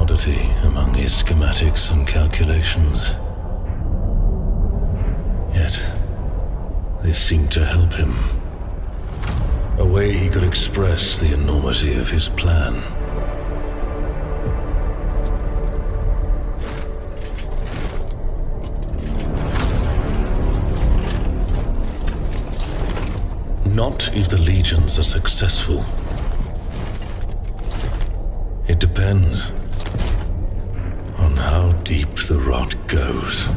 oddity among his schematics and calculations. Yet, this seemed to help him. A way he could express the enormity of his plan. Not if the legions are successful. It depends on how deep the rot goes.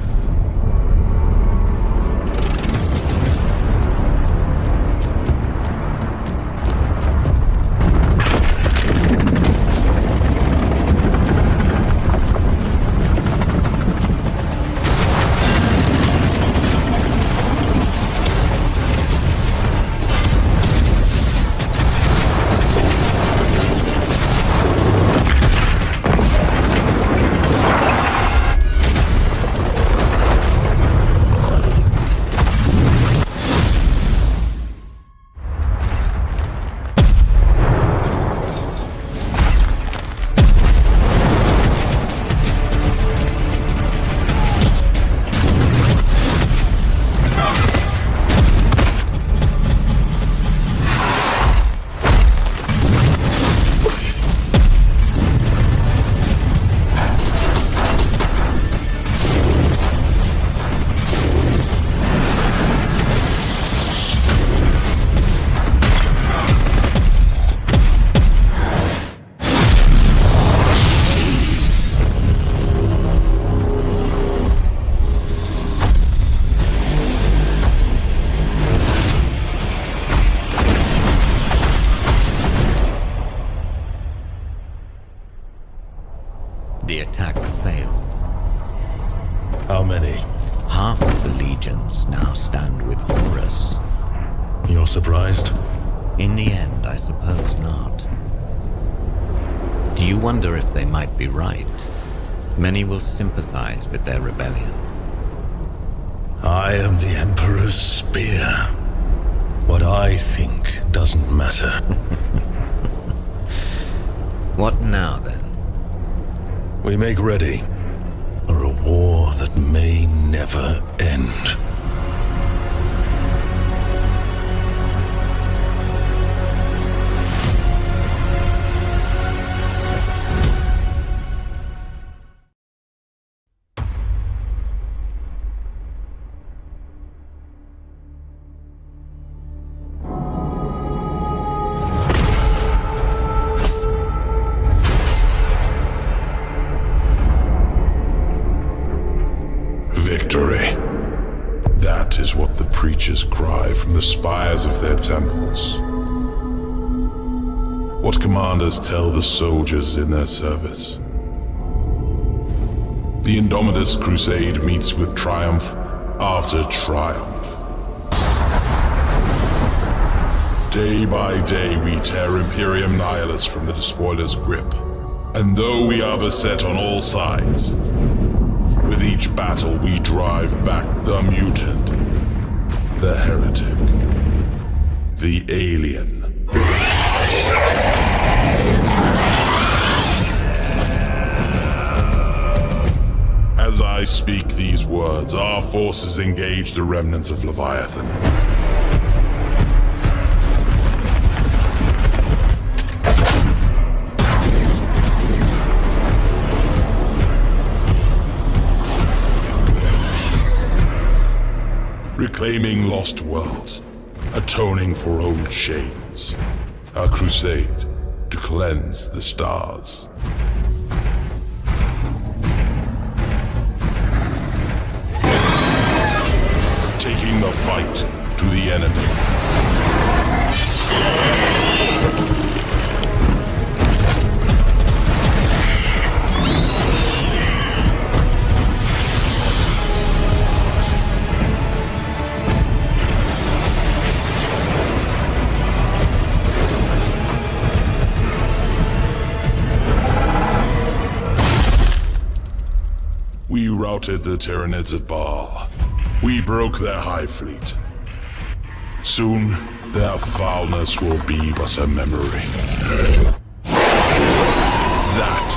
The attack failed. How many? Half of the legions now stand with Horus. You're surprised? In the end, I suppose not. Do you wonder if they might be right? Many will sympathize with their rebellion. I am the Emperor's spear. What I think doesn't matter. What now, then? We make ready for a war that may never end. Victory. That is what the preachers cry from the spires of their temples. What commanders tell the soldiers in their service. The Indomitus Crusade meets with triumph after triumph. Day by day we tear Imperium Nihilus from the despoiler's grip. And though we are beset on all sides, with each battle we drive back the mutant, the heretic, the alien. As I speak these words, our forces engage the remnants of Leviathan. Reclaiming lost worlds, atoning for old shames. A crusade to cleanse the stars. Taking the fight to the enemy. We routed the Tyranids at Baal. We broke their high fleet. Soon, their foulness will be but a memory. That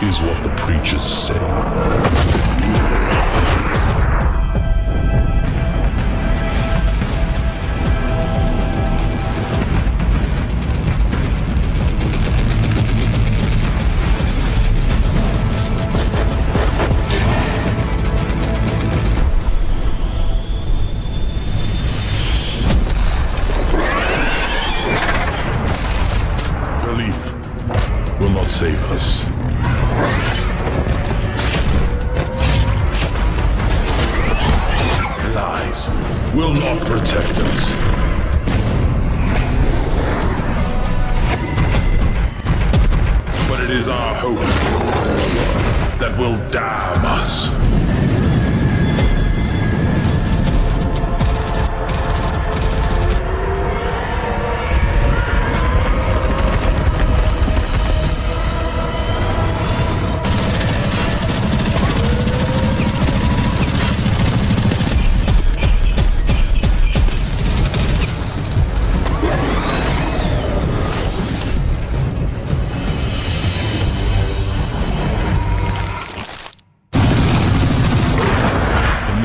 is what the preachers say. Save us. Lies will not protect us. But it is our hope that will damn us.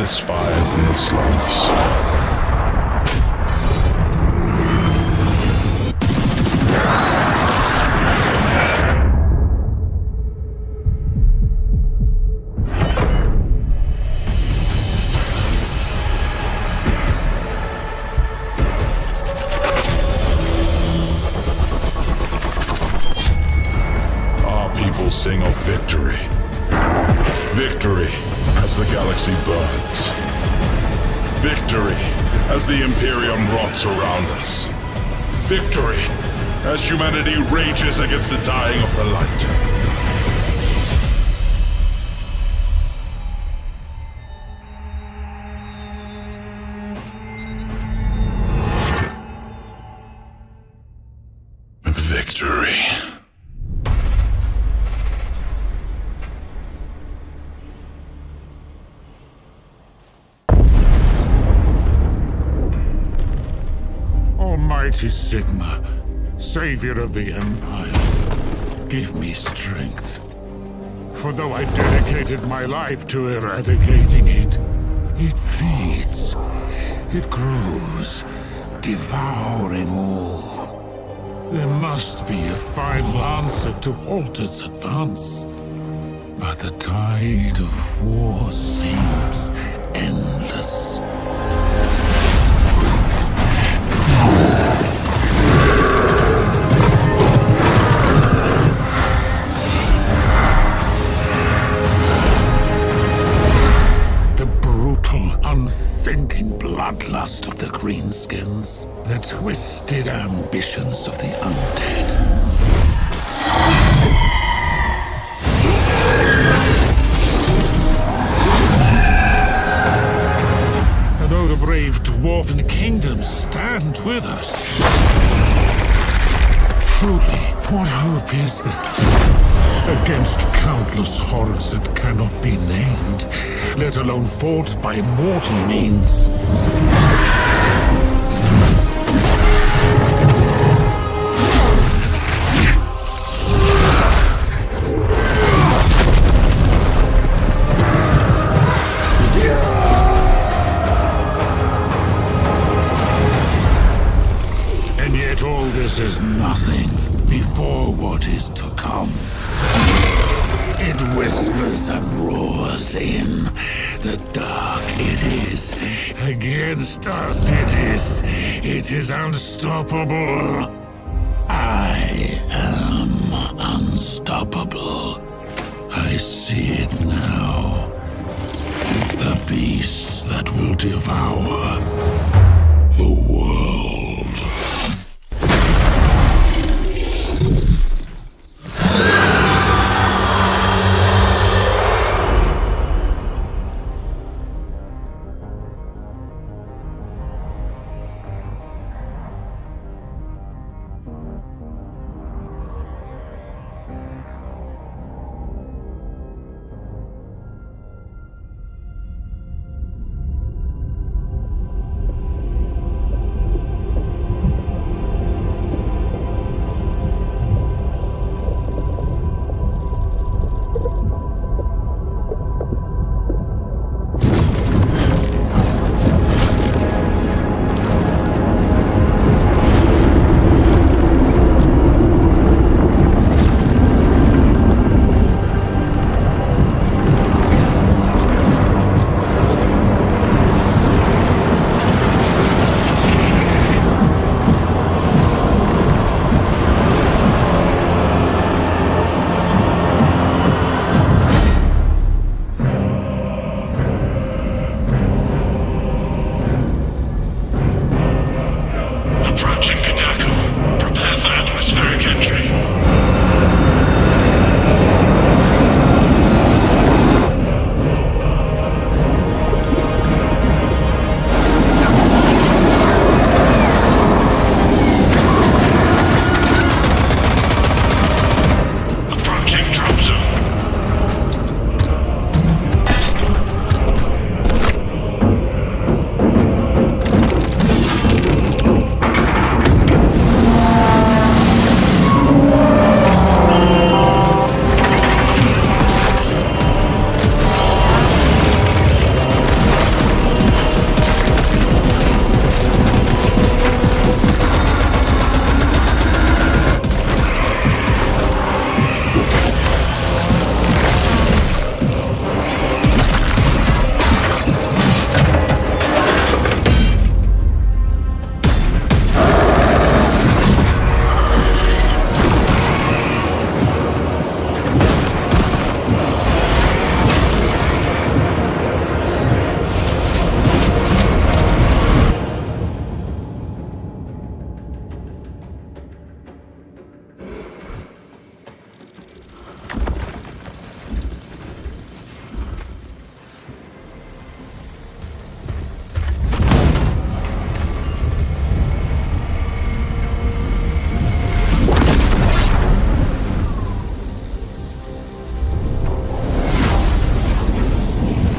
Spies in the slums. Our people sing of victory. Victory as the galaxy burns. Victory as the Imperium rots around us. Victory as humanity rages against the dying of the light. Victory. Almighty Sigma, savior of the Empire, give me strength. For though I dedicated my life to eradicating it, it feeds, it grows, devouring all. There must be a final answer to halt its advance. But the tide of war seems endless. Unthinking bloodlust of the greenskins, the twisted ambitions of the undead. And though the brave dwarven kingdoms stand with us, truly, what hope is there? Against countless horrors that cannot be named, let alone fought by mortal means. And yet all this is nothing before what is to come. It whispers and roars in. The dark it is. Against us it is unstoppable. I am unstoppable. I see it now. The beast that will devour the world.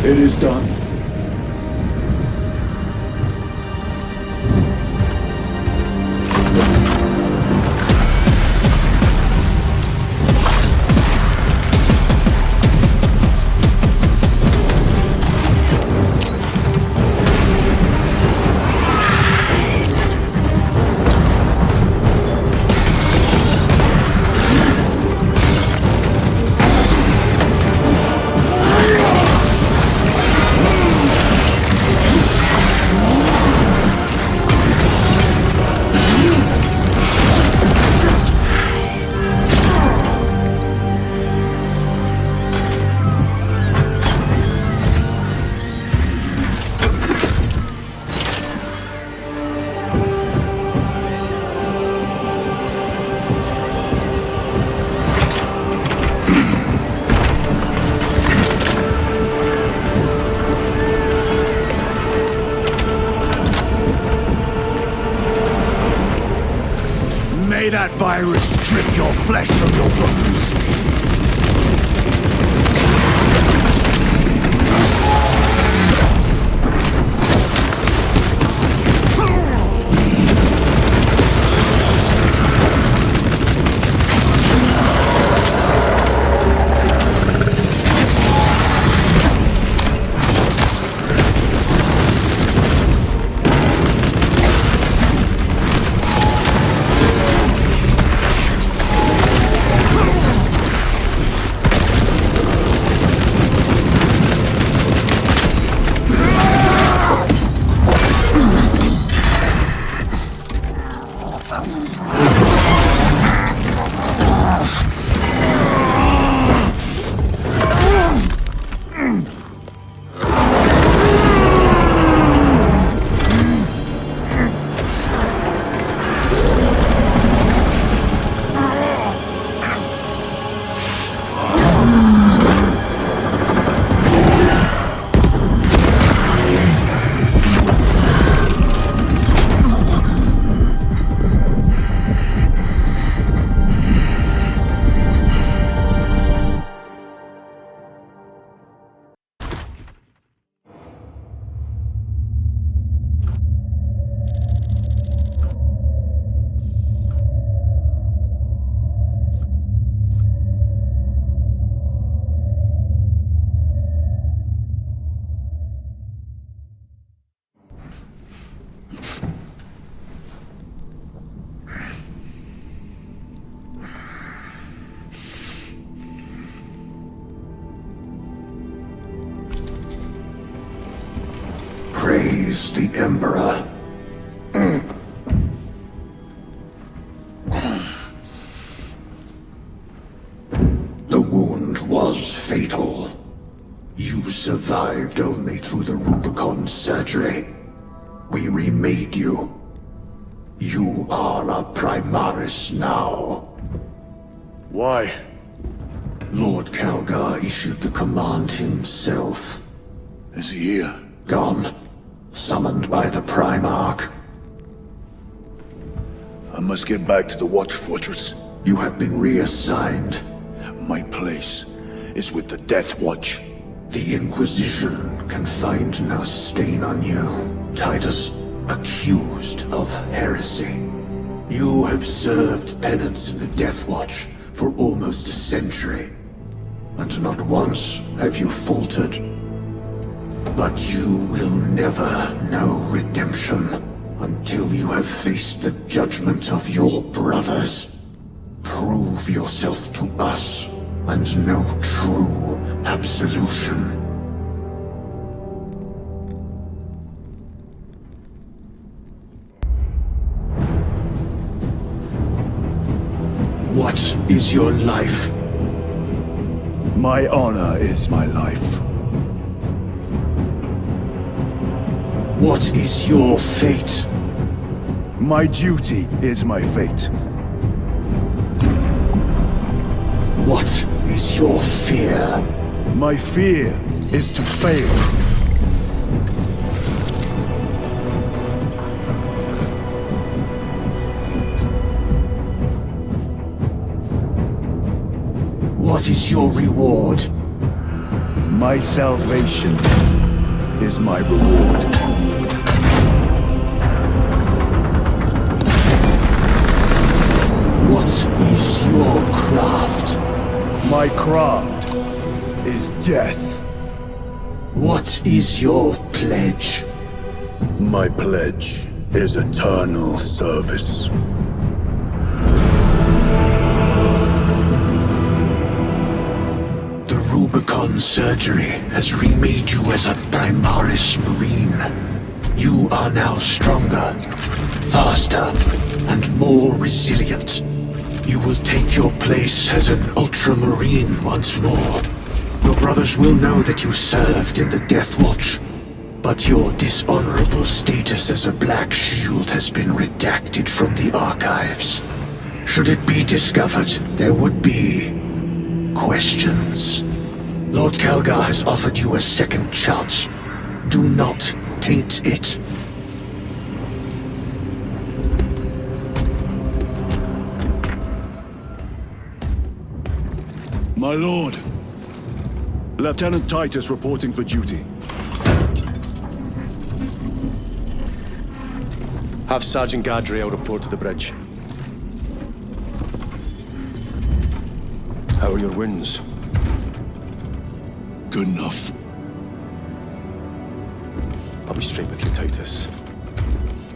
It is done. May that virus strip your flesh from your bones. Praise the Emperor. The wound was fatal. You survived only through the Rubicon surgery. We remade you. You are a Primaris now. Why? Lord Calgar issued the command himself. Is he here? Gone. Summoned by the Primarch. I must get back to the Watch Fortress. You have been reassigned. My place is with the Death Watch. The Inquisition can find no stain on you, Titus. Accused of heresy. You have served penance in the Death Watch for almost a century, and not once have you faltered. But you will never know redemption until you have faced the judgment of your brothers. Prove yourself to us, and know true absolution. What is your life? My honor is my life. What is your fate? My duty is my fate. What is your fear? My fear is to fail. What is your reward? My salvation is my reward. What is your craft? My craft is death. What is your pledge? My pledge is eternal service. The Rubicon surgery has remade you as a Primaris Marine. You are now stronger, faster, and more resilient. You will take your place as an Ultramarine once more. Your brothers will know that you served in the Death Watch, but your dishonorable status as a Black Shield has been redacted from the archives. Should it be discovered, there would be questions. Lord Calgar has offered you a second chance. Do not taint it. My lord, Lieutenant Titus reporting for duty. Have Sergeant Gadriel report to the bridge. How are your wounds? Good enough. I'll be straight with you, Titus.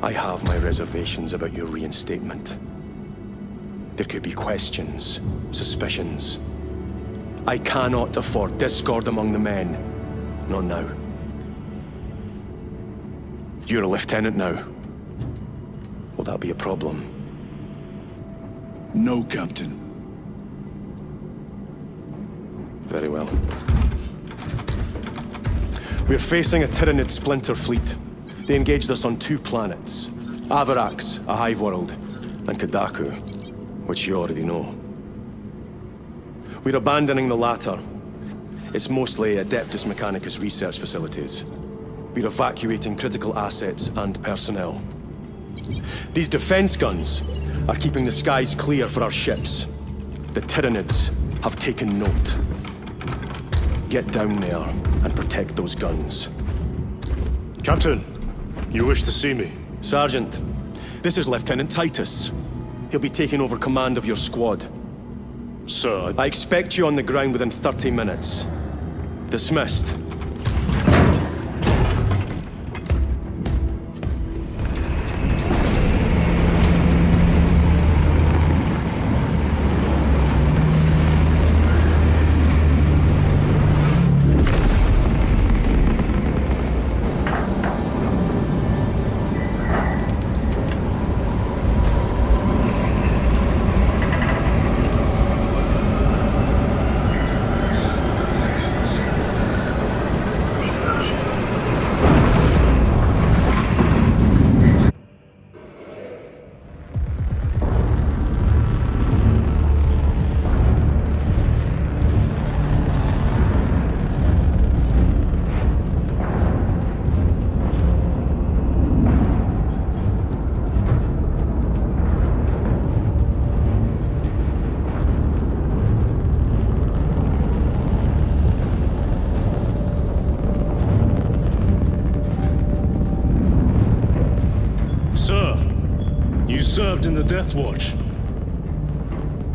I have my reservations about your reinstatement. There could be questions, suspicions. I cannot afford discord among the men. Not now. You're a lieutenant now. Will that be a problem? No, Captain. Very well. We're facing a Tyranid splinter fleet. They engaged us on 2 planets. Avarax, a hive world, and Kadaku, which you already know. We're abandoning the latter. It's mostly Adeptus Mechanicus research facilities. We're evacuating critical assets and personnel. These defense guns are keeping the skies clear for our ships. The Tyranids have taken note. Get down there and protect those guns. Captain, you wish to see me? Sergeant, this is Lieutenant Titus. He'll be taking over command of your squad. Sir, I expect you on the ground within 30 minutes. Dismissed. Sir, you served in the Death Watch.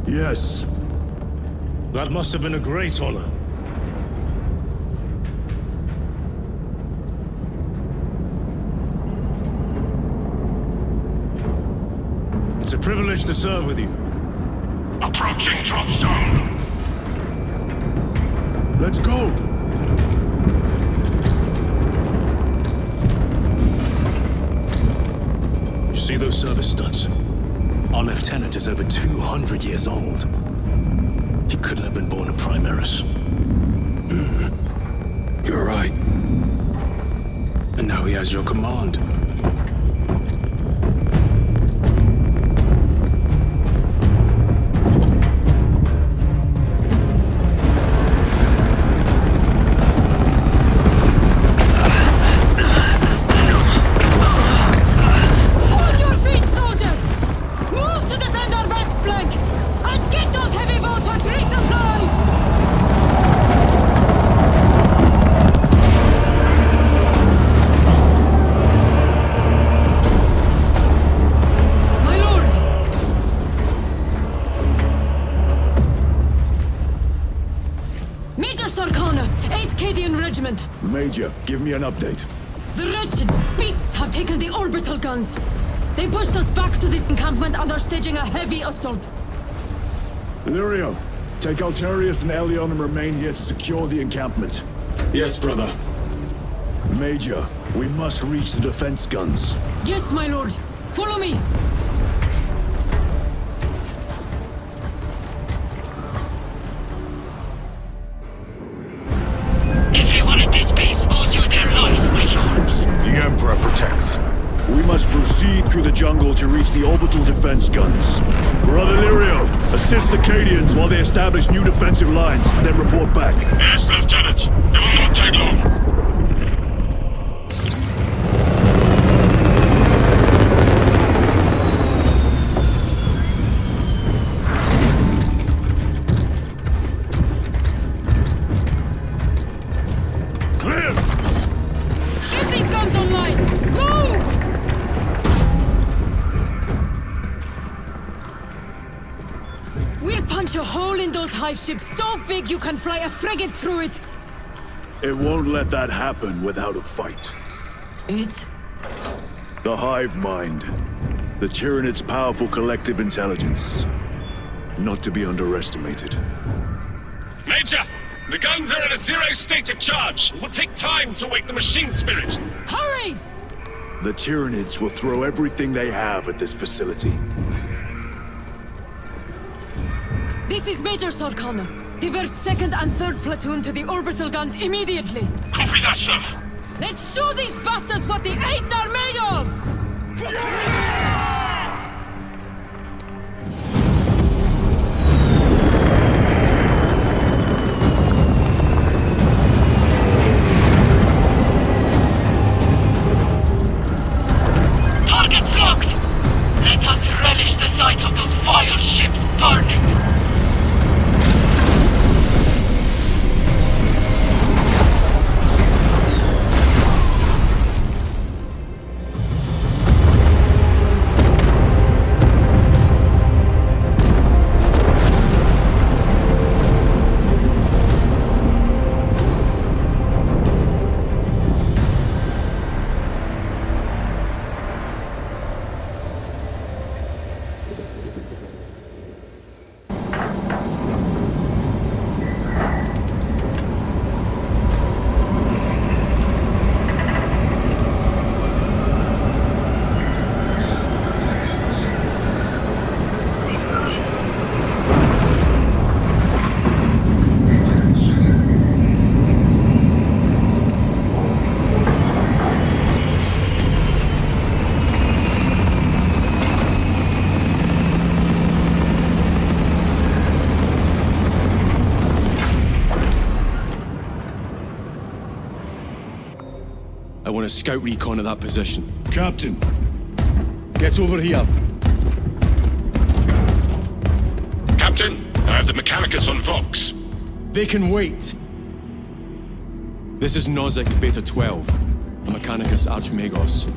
Yes. That must have been a great honor. It's a privilege to serve with you. Approaching drop zone. Let's go! You see those service studs? Our lieutenant is over 200 years old. He couldn't have been born a Primaris. You're right. And now he has your command. On your feet, soldier! Move to defend our west flank! And get those heavy mortars resupplied! Sarkana, 8th Cadian Regiment. Major, give me an update. The wretched beasts have taken the orbital guns. They pushed us back to this encampment and are staging a heavy assault. Lirio, take Altarius and Elion and remain here to secure the encampment. Yes, brother. Major, we must reach the defense guns. Yes, my lord. Follow me. Everyone at this base owes you their life, my lords. The Emperor protects. We must proceed through the jungle to reach the orbital defense guns. Brother Lirio, assist the Cadians while they establish new defensive lines, then report back. Yes, Lieutenant. It will not take long. Get these guns online! Move! We'll punch a hole in those hive ships so big you can fly a frigate through it! It won't let that happen without a fight. It's... The hive mind. The Tyranid's powerful collective intelligence. Not to be underestimated. Major! The guns are in a zero state of charge. It will take time to wake the machine spirit. Hurry! The Tyranids will throw everything they have at this facility. This is Major Sarkana. Divert 2nd and 3rd platoon to the orbital guns immediately. Copy that, sir. Let's show these bastards what the 8th are made of! Targets locked! Let us relish the sight of those vile ships burning! I want a scout recon at that position. Captain, Get over here. Captain, I have the Mechanicus on Vox. They can wait. This is Nozick Beta 12, a Mechanicus Archmagos.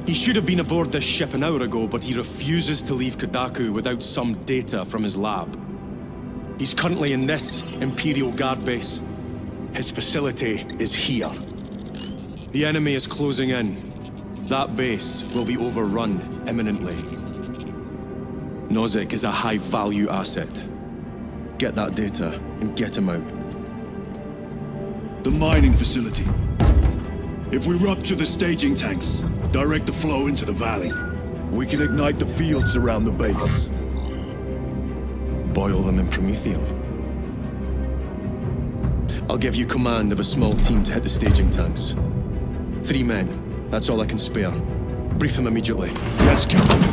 He should have been aboard this ship an hour ago, but he refuses to leave Kodaku without some data from his lab. He's currently in this Imperial Guard base. His facility is here. The enemy is closing in. That base will be overrun imminently. Nozick is a high-value asset. Get that data and get him out. the mining facility. If we rupture the staging tanks, direct the flow into the valley, we can ignite the fields around the base. Boil them in promethium. I'll give you command of a small team to hit the staging tanks. 3 men. That's all I can spare. Brief them immediately. Yes, Captain.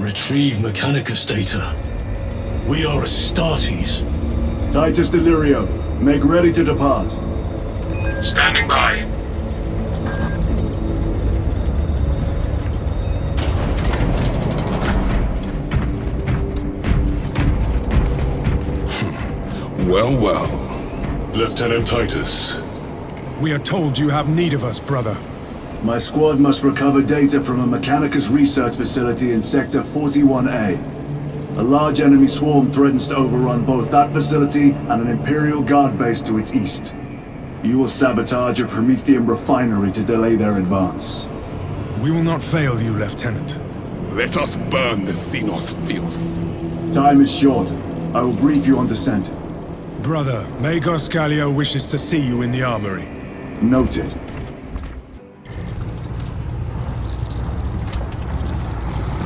Retrieve Mechanicus data. We are Astartes. Titus Delirio, make ready to depart. Standing by. Well, well. Lieutenant Titus. We are told you have need of us, brother. My squad must recover data from a Mechanicus research facility in Sector 41A. A large enemy swarm threatens to overrun both that facility and an Imperial Guard base to its east. You will sabotage a Prometheum refinery to delay their advance. We will not fail you, Lieutenant. Let us burn the Xenos filth. Time is short. I will brief you on descent. Brother, Magos Galio wishes to see you in the armory. Noted.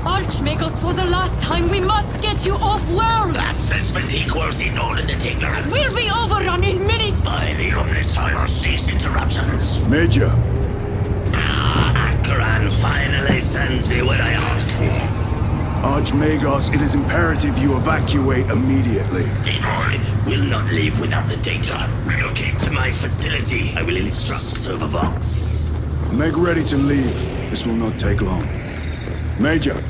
Archmagos, for the last time, we must get you off-world! Assessment equals inordinate ignorance. We'll be overrun in minutes! By the omnissiah, cease interruptions. Major! Akran finally sends me what I asked for. Archmagos, it is imperative you evacuate immediately. The droid will not leave without the data. Relocate to my facility. I will instruct over Vox. Make ready to leave. This will not take long. Major,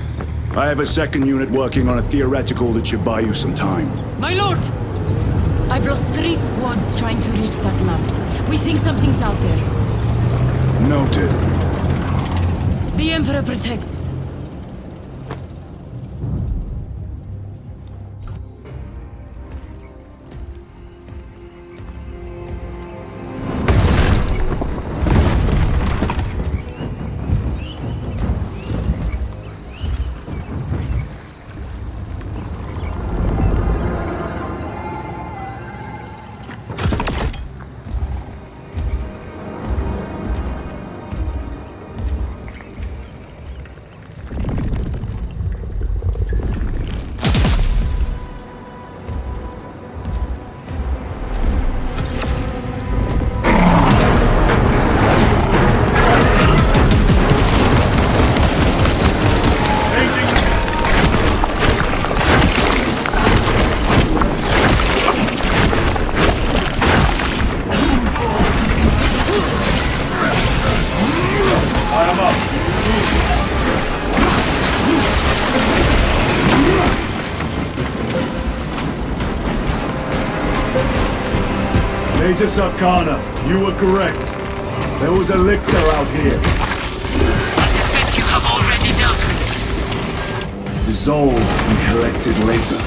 I have a second unit working on a theoretical that should buy you some time. My lord! I've lost 3 squads trying to reach that lab. We think something's out there. Noted. The Emperor protects. Major Sarkana, you were correct. There was a lictor out here. I suspect you have already dealt with it. Dissolved and collected later.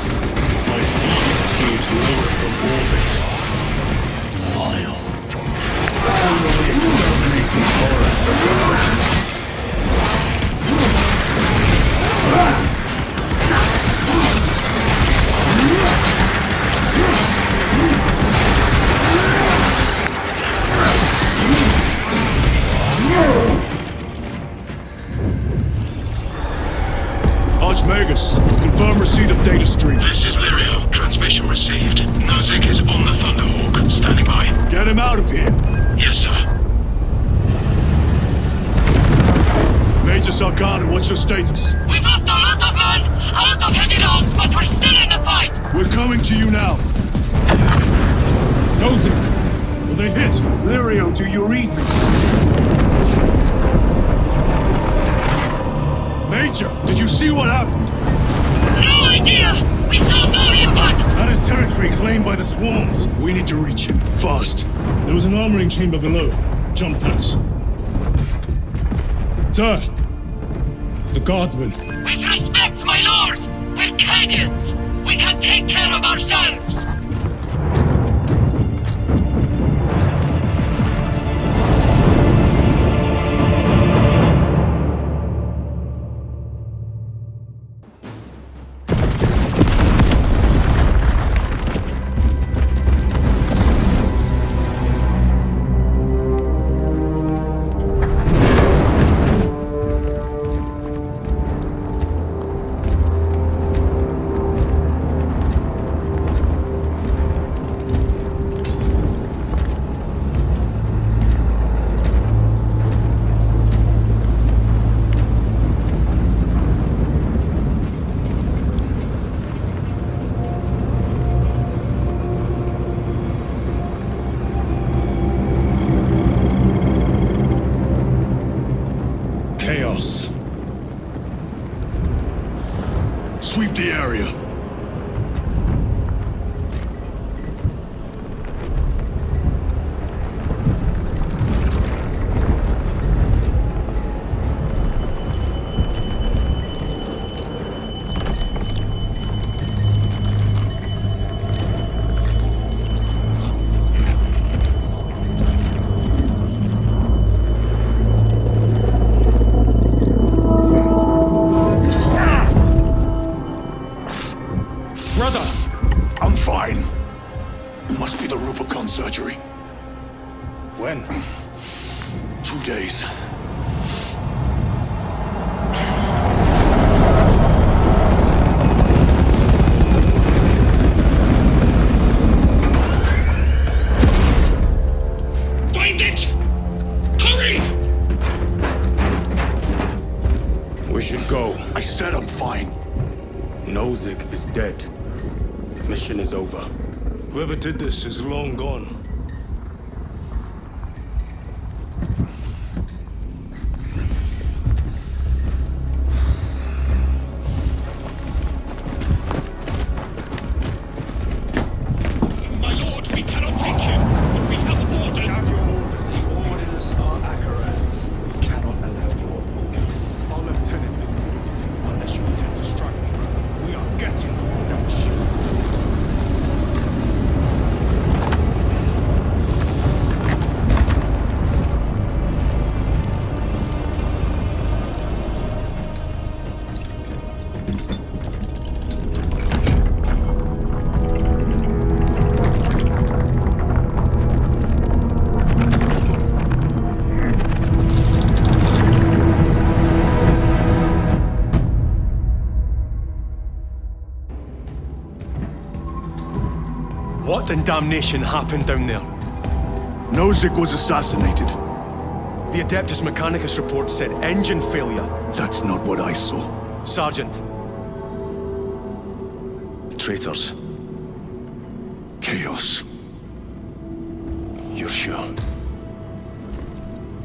My fleet seems lower from orbit. Vile. The sooner we exterminate these horrors, the better. Archmagus, confirm receipt of data stream. This is Lirio. Transmission received. Nozick is on the Thunderhawk. Standing by. Get him out of here! Yes, sir. Major Sarkana, what's your status? We've lost a lot of men, a lot of heavy rounds, but we're still in the fight! We're coming to you now. Nozick, will they hit? Lirio, do you read me? Major, did you see what happened? No idea! We saw no impact! That is territory claimed by the swarms. We need to reach him, fast. There was an armoring chamber below. Jump packs. Sir! The guardsmen. With respect, my lord! We're Cadians! We can take care of ourselves! Brother! I'm fine. It must be the Rubicon surgery. When? 2 days. Find it! Hurry! We should go. I said I'm fine. Nozick is dead. Mission is over. Whoever did this is long gone. My lord, we cannot take him. We have ordered. Orders are Akarans. We cannot allow your move. Our lieutenant is moved unless you intend to strike me. We are getting no ship. What in damnation happened down there? Nozick was assassinated. The Adeptus Mechanicus report said engine failure. That's not what I saw. Sergeant. Traitors. Chaos. You're sure?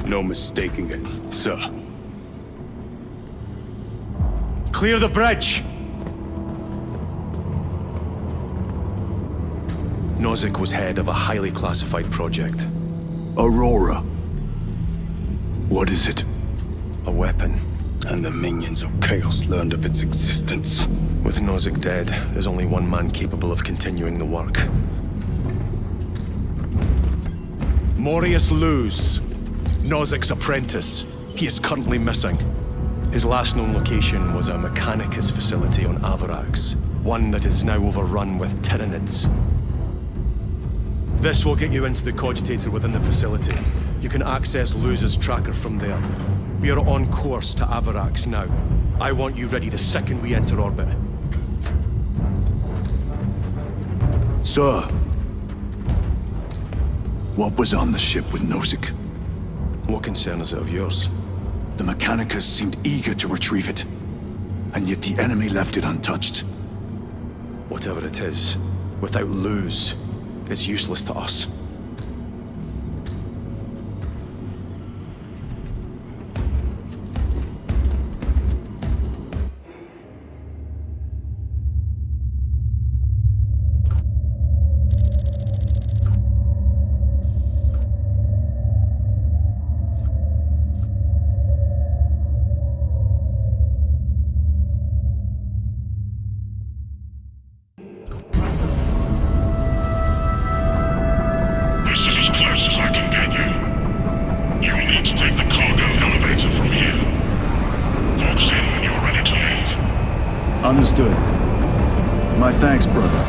No mistaking it, sir. Clear the bridge! Nozick was head of a highly classified project. Aurora. What is it? A weapon. And the minions of Chaos learned of its existence. With Nozick dead, there's only one man capable of continuing the work. Morius Luz, Nozick's apprentice. He is currently missing. His last known location was a Mechanicus facility on Avarax, one that is now overrun with Tyranids. This will get you into the cogitator within the facility. You can access Luz's tracker from there. We are on course to Avarax now. I want you ready the second we enter orbit. Sir. What was on the ship with Nozick? What concern is it of yours? The Mechanicus seemed eager to retrieve it. And yet the enemy left it untouched. Whatever it is, without Luz, it's useless to us. This is as close as I can get you. You'll need to take the cargo elevator from here. Fox in when you're ready to leave. Understood. My thanks, brother.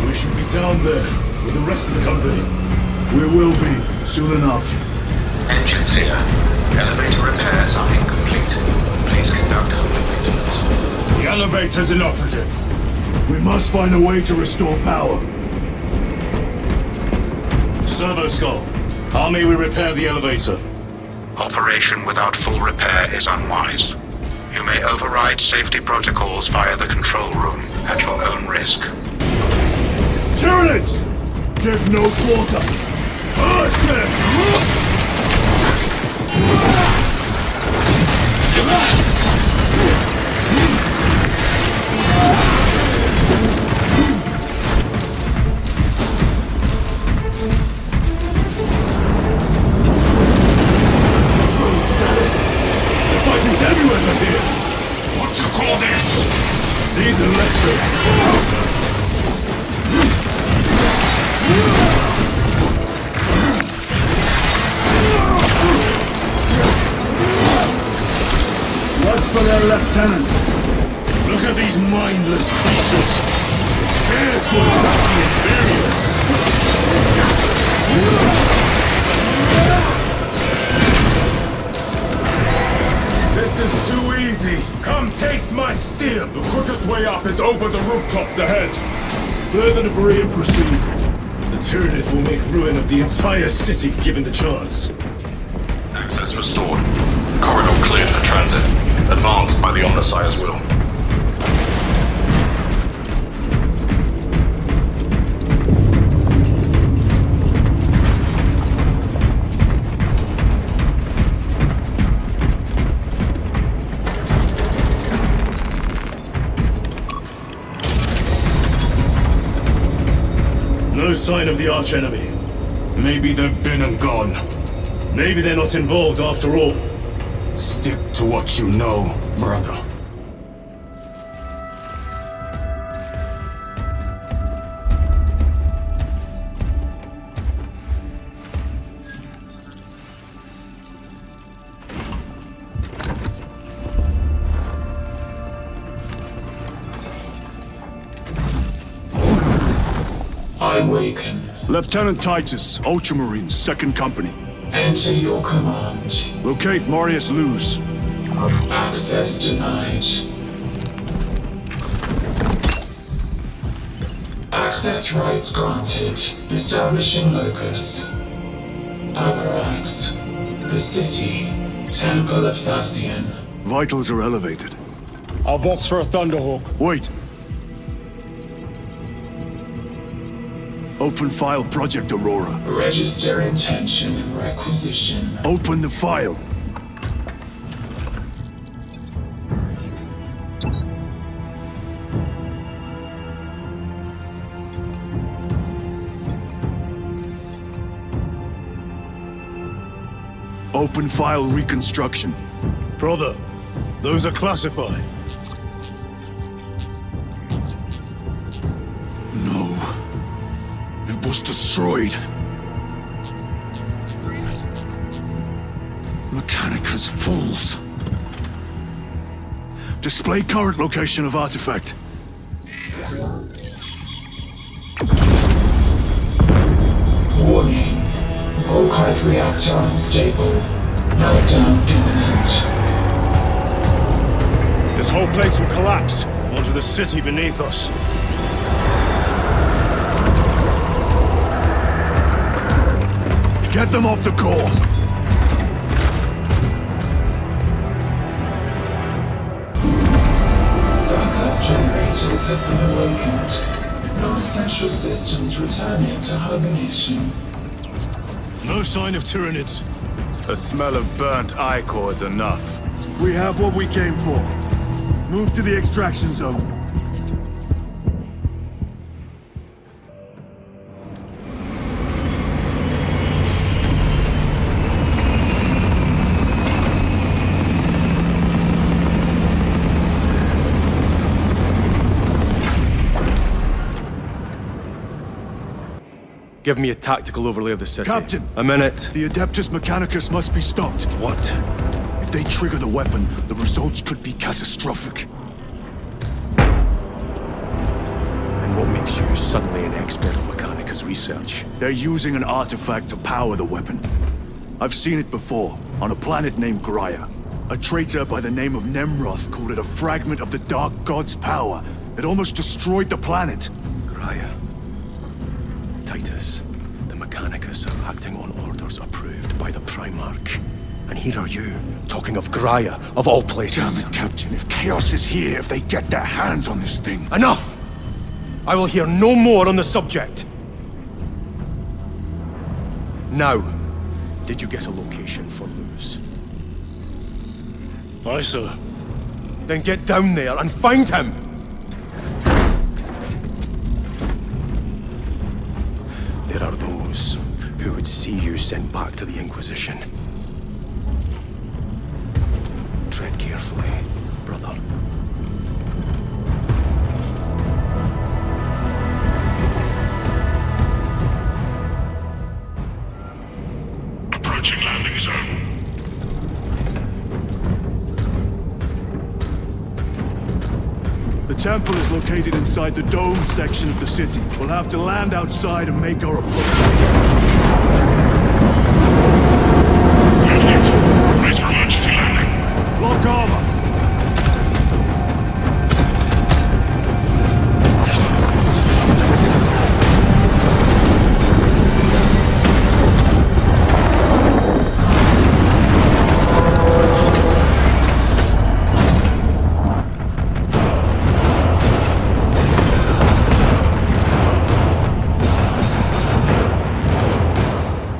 We should be down there with the rest of the company. We will be, soon enough. Engines here. Elevator repairs are incomplete. Please conduct home maintenance. The elevator's inoperative. We must find a way to restore power. Servo Skull, how may we repair the elevator? Operation without full repair is unwise. You may override safety protocols via the control room at your own risk. Tyranids! Give no quarter! Urge them! Fighting's everywhere but here! What you call this? These electrics! What's for their lieutenants. Look at these mindless creatures. Care to attack the Imperium. This is too easy. Come taste my steel. The quickest way up is over the rooftops ahead. Clear the debris and proceed. The Tyranids will make ruin of the entire city given the chance. Access restored. Corridor cleared for transit. Advanced by the Omnissiah's will. No sign of the archenemy. Maybe they've been and gone. Maybe they're not involved after all. Stick to what you know, brother. I awaken. Lieutenant Titus, Ultramarines, 2nd Company. Enter your command. Locate Marius Luz. Access denied. Access rights granted. Establishing locus. Abrax. The city. Temple of Thasian. Vitals are elevated. I'll box for a Thunderhawk. Wait. Open file Project Aurora. Register intention requisition. Open the file. Open file reconstruction. Brother, those are classified. No. It was destroyed. Mechanicus fools. Display current location of artifact. Warning. Volkite reactor unstable. Meltdown imminent. This whole place will collapse onto the city beneath us. Get them off the core. Backup generators have been awakened. Non-essential systems returning to hibernation. No sign of Tyranids. The smell of burnt ichor is enough. We have what we came for. Move to the extraction zone. Give me a tactical overlay of the city. Captain! A minute. The Adeptus Mechanicus must be stopped. What? If they trigger the weapon, the results could be catastrophic. And what makes you suddenly an expert on Mechanicus research? They're using an artifact to power the weapon. I've seen it before, on a planet named Graia. A traitor by the name of Nemroth called it a fragment of the Dark God's power that almost destroyed the planet. Graia. Titus, the Mechanicus are acting on orders approved by the Primarch. And here are you, talking of Graia, of all places. Damn it, Captain. If Chaos is here, if they get their hands on this thing... Enough! I will hear no more on the subject. Now, did you get a location for Luz? Aye, sir. Then get down there and find him! There are those who would see you sent back to the Inquisition. Tread carefully, brother. Approaching landing zone. The temple is located inside the domed section of the city. We'll have to land outside and make our approach. Brace for emergency landing. Lock armor.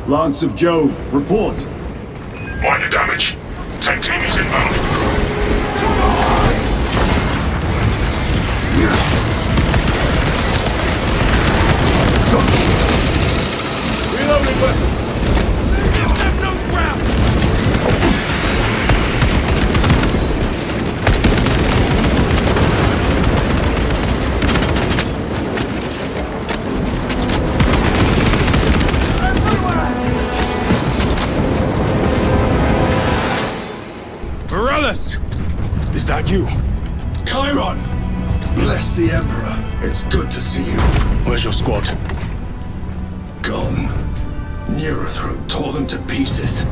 Lance of Jove, report. Minor damage. Tech team is inbound. Reloading weapon. There's no ground. Is that you? Chiron! Bless the Emperor. It's good to see you. Where's your squad? Gone. Neurothroat tore them to pieces.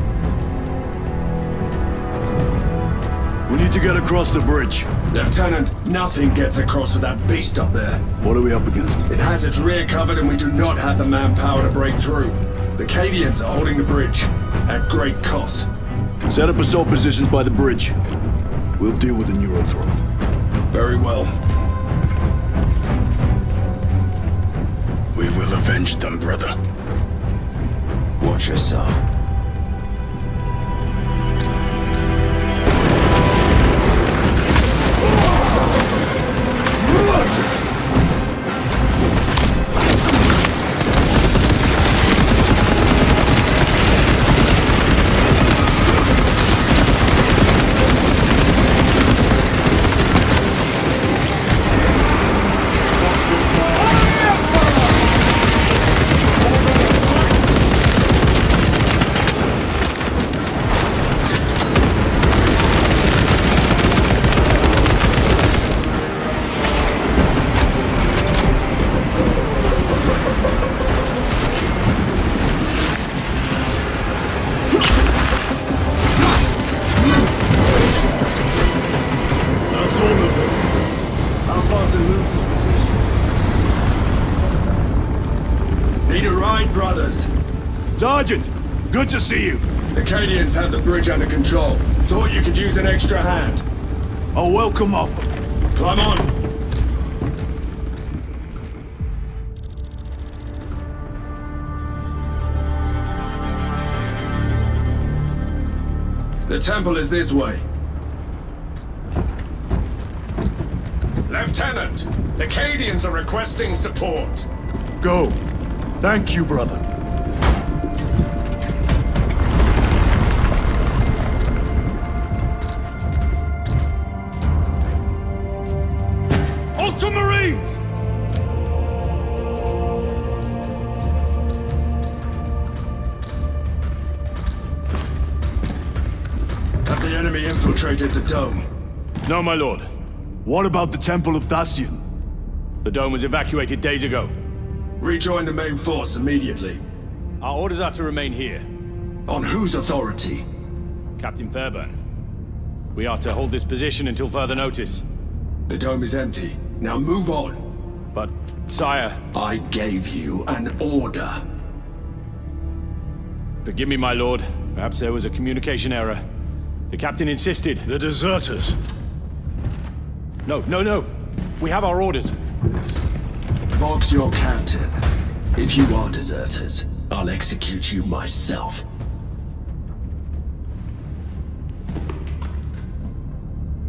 We need to get across the bridge. Lieutenant, nothing gets across with that beast up there. What are we up against? It has its rear covered and we do not have the manpower to break through. The Cadians are holding the bridge, at great cost. Set up assault positions by the bridge. We'll deal with the Neurothroat. Very well. We will avenge them, brother. Watch yourself. Sergeant, good to see you. The Cadians have the bridge under control. Thought you could use an extra hand. A welcome offer. Climb on. The temple is this way. Lieutenant, the Cadians are requesting support. Go. Thank you, brother. Ultramarines! Have the enemy infiltrated the dome? No, my lord. What about the Temple of Thasian? The dome was evacuated days ago. Rejoin the main force immediately. Our orders are to remain here. On whose authority? Captain Fairburn. We are to hold this position until further notice. The dome is empty. Now move on. But, sire... I gave you an order. Forgive me, my lord. Perhaps there was a communication error. The captain insisted. The deserters. No. We have our orders. Vox your captain. If you are deserters, I'll execute you myself.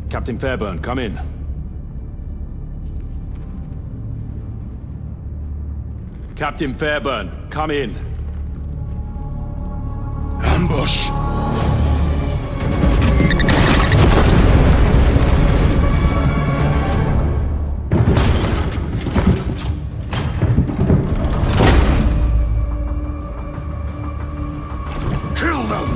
Captain Fairburn, come in. Captain Fairburn, come in. Ambush! Kill them!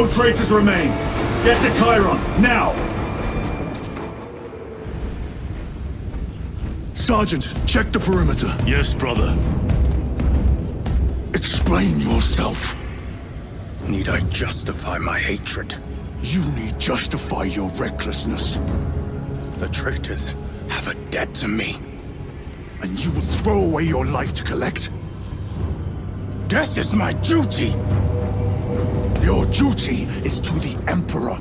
No traitors remain. Get to Chiron, now! Sergeant, check the perimeter. Yes, brother. Explain yourself. Need I justify my hatred? You need justify your recklessness. The traitors have a debt to me. And you will throw away your life to collect? Death is my duty! Your duty is to the Emperor.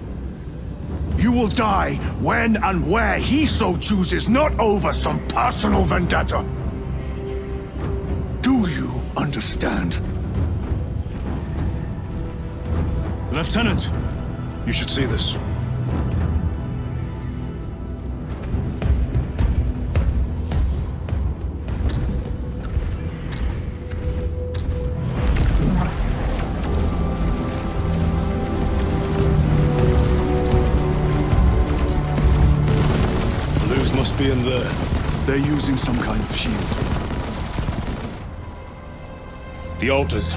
You will die when and where he so chooses, not over some personal vendetta. Do you understand? Lieutenant, you should see this. Must be in there. They're using some kind of shield. The altars.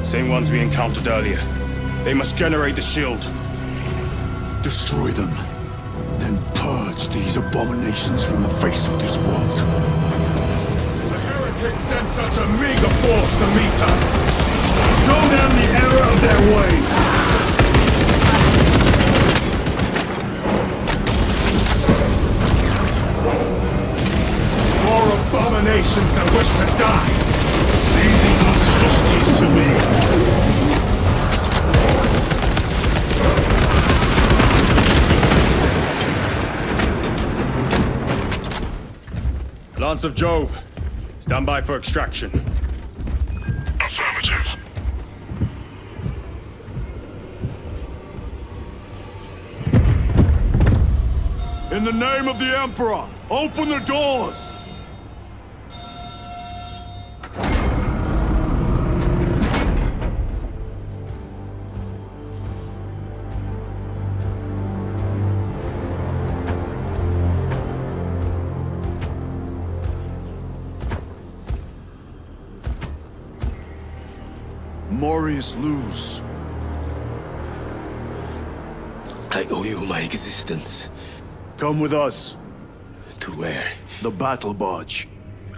Same ones we encountered earlier. They must generate the shield. Destroy them. Then purge these abominations from the face of this world. The heretics sent such a meager force to meet us. Show them the error of their ways. Abominations that wish to die! Leave these monstrosities to me! Lance of Jove, stand by for extraction. Affirmative. In the name of the Emperor, open the doors! Morius lose. I owe you my existence. Come with us. To where? The battle barge.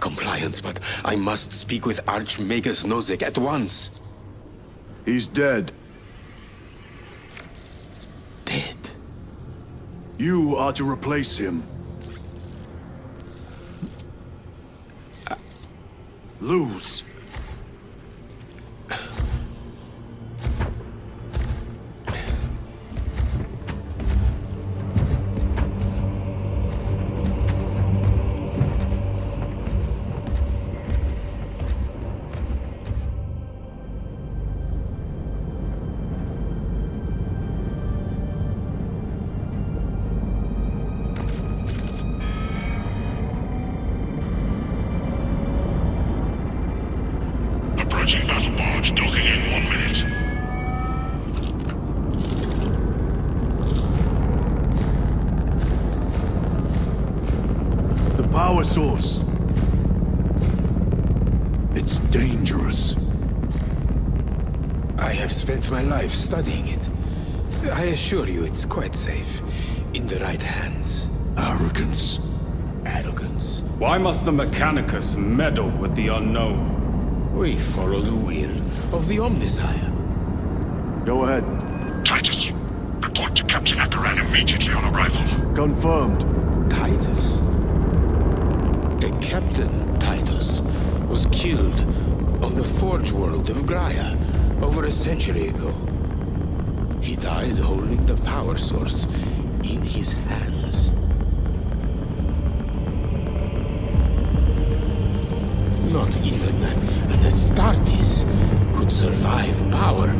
Compliance, but I must speak with Archmagus Nozick at once. He's dead. Dead? You are to replace him. Lose. Approaching battle barge, docking in 1 minute. The power source. It's dangerous. I have spent my life studying it. I assure you it's quite safe. In the right hands. Arrogance. Arrogance. Why must the Mechanicus meddle with the unknown? We follow the will of the Omnisire. Go ahead. Titus, report to Captain Akaran immediately on arrival. Confirmed. Titus? A Captain Titus was killed on the Forge world of Graia over a century ago. He died holding the power source in his hands. Not even an Astartes could survive power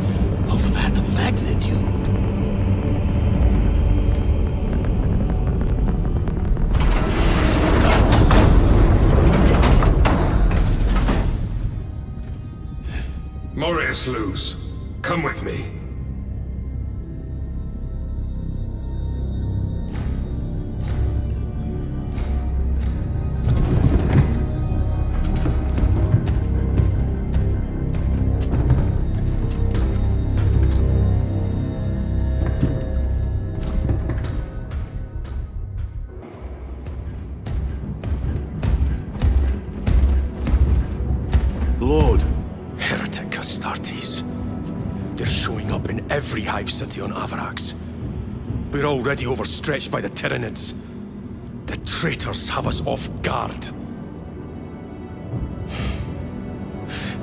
of that magnitude. Morius lose. Come with me. Lord. Heretic Astartes. They're showing up in every hive city on Avarax. We're already overstretched by the Tyranids. The traitors have us off guard.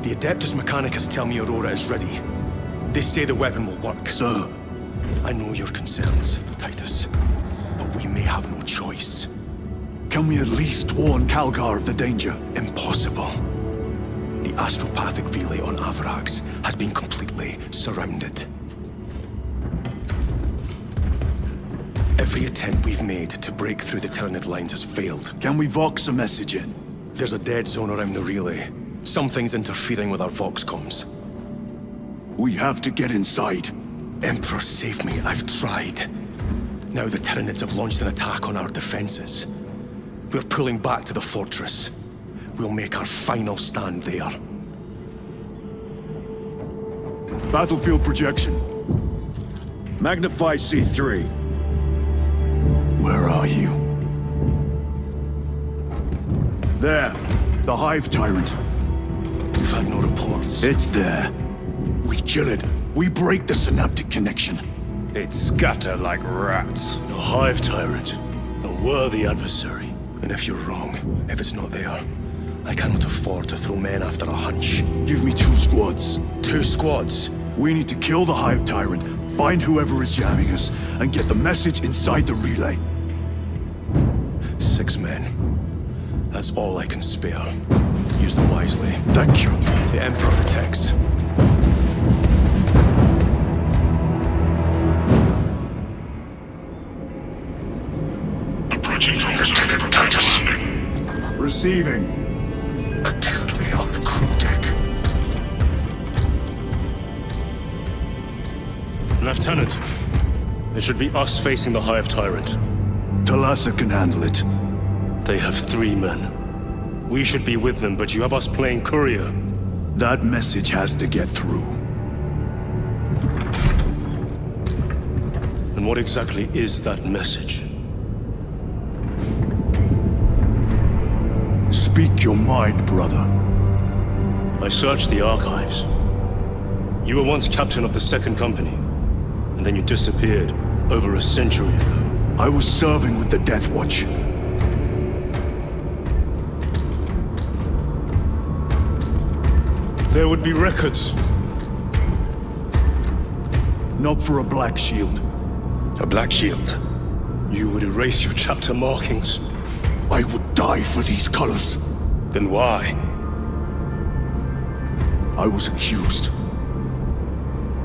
The Adeptus Mechanicus tell me Aurora is ready. They say the weapon will work. Sir. I know your concerns, Titus, but we may have no choice. Can we at least warn Calgar of the danger? Impossible. The astropathic relay on Avarax has been completely surrounded. Every attempt we've made to break through the Tyranid lines has failed. Can we Vox a message in? There's a dead zone around the relay. Something's interfering with our Vox comms. We have to get inside. Emperor, save me. I've tried. Now the Tyranids have launched an attack on our defenses. We're pulling back to the fortress. We'll make our final stand there. Battlefield projection. Magnify C3. Where are you? There. The Hive Tyrant. We've had no reports. It's there. We kill it. We break the synaptic connection. They'd scatter like rats. A Hive Tyrant. A worthy adversary. And if you're wrong, if it's not there, I cannot afford to throw men after a hunch. Give me 2 squads. 2 squads? We need to kill the Hive Tyrant, find whoever is jamming us, and get the message inside the relay. 6 men. That's all I can spare. Use them wisely. Thank you. The Emperor protects. Approaching drones. Lieutenant Titus. Receiving. Attend me on the crew deck. Lieutenant, it should be us facing the Hive Tyrant. Talassa can handle it. They have 3 men. We should be with them, but you have us playing courier. That message has to get through. And what exactly is that message? Speak your mind, brother. I searched the archives. You were once captain of the 2nd Company, and then you disappeared over a century ago. I was serving with the Death Watch. There would be records. Not for a Black Shield. A Black Shield? You would erase your chapter markings. I would die for these colors. Then why? I was accused.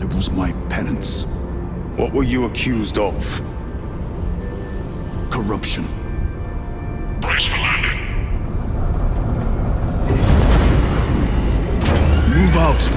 It was my penance. What were you accused of? Corruption. Brace for landing. Move out.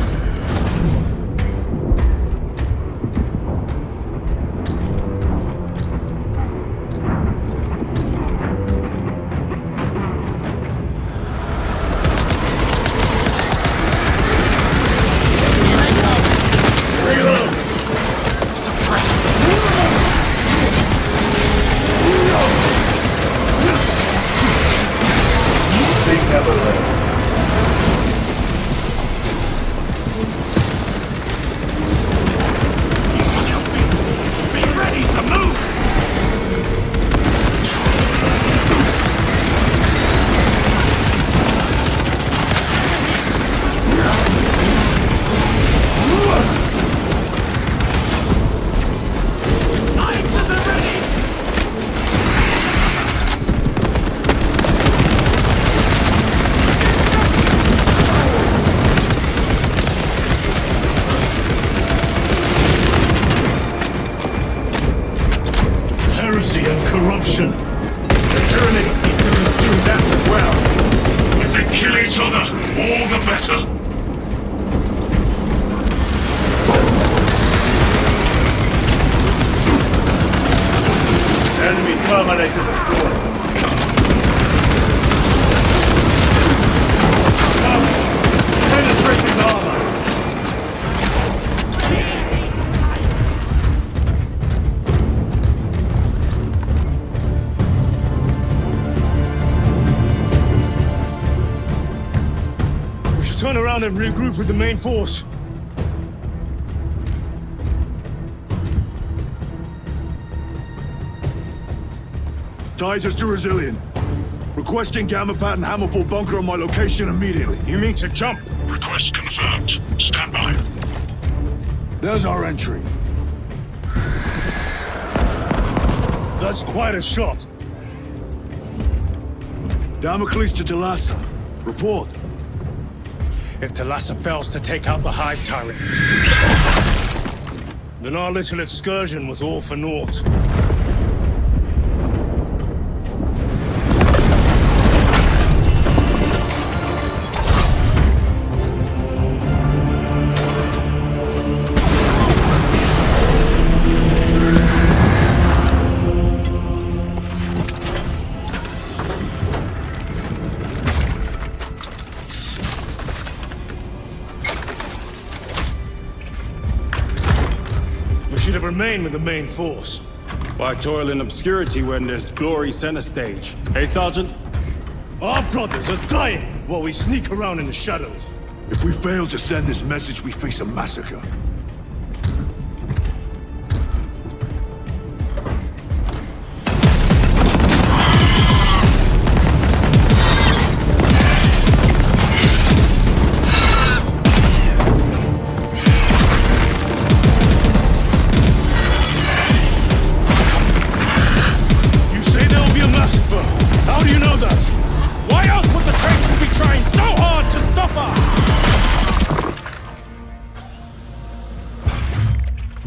Corruption. The Tyranids seek to consume that as well. If they kill each other, all the better. Enemy Terminator destroyed. Penetrate his armor. turn around and regroup with the main force. Titus to Resilient. Requesting Gamma Pat and Hammerfall bunker on my location immediately. You mean to jump? Request confirmed. Stand by. There's our entry. That's quite a shot. Damocles to Talassa. Report. If Talassa fails to take out the Hive Tyrant, then our little excursion was all for naught. Remain with the main force. Why toil in obscurity when there's glory center stage? Hey, Sergeant? Our brothers are dying while we sneak around in the shadows. If we fail to send this message, we face a massacre.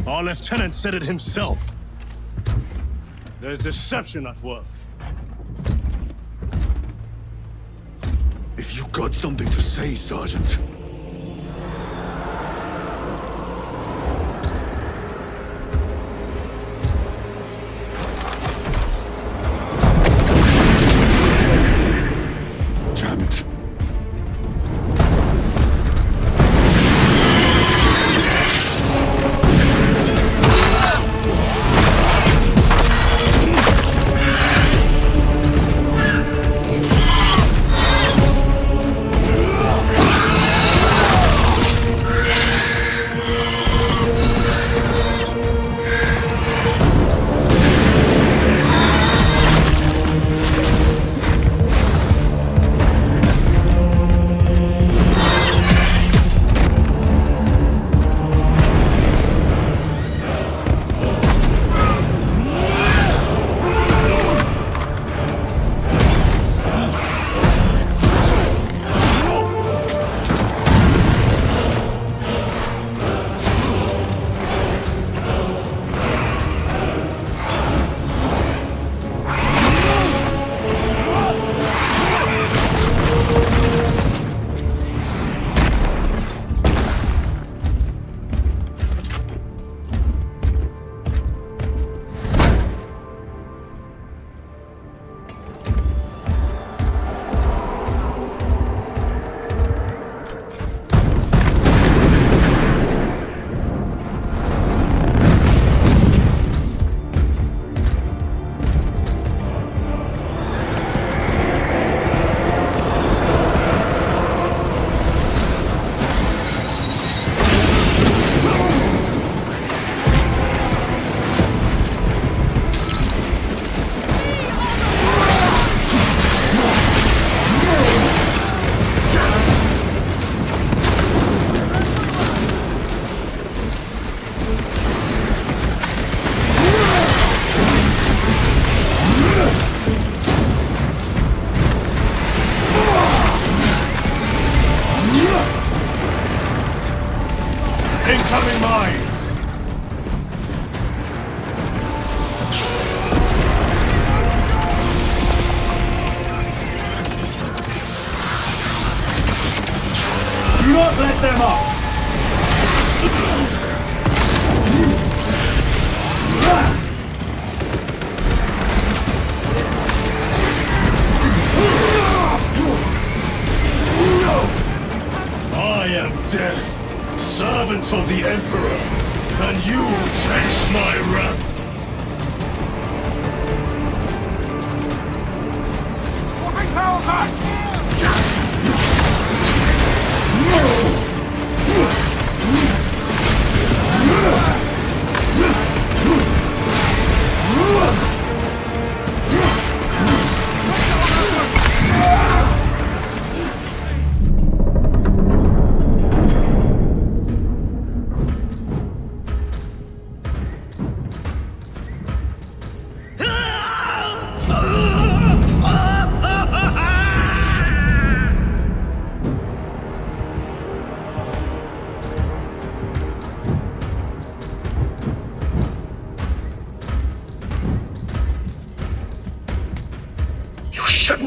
Our lieutenant said it himself. There's deception at work. If you got something to say, Sergeant. Damn it. Incoming mines! Do not let them up! I am death, servant of the Emperor, and you will taste my wrath. Swapping power back!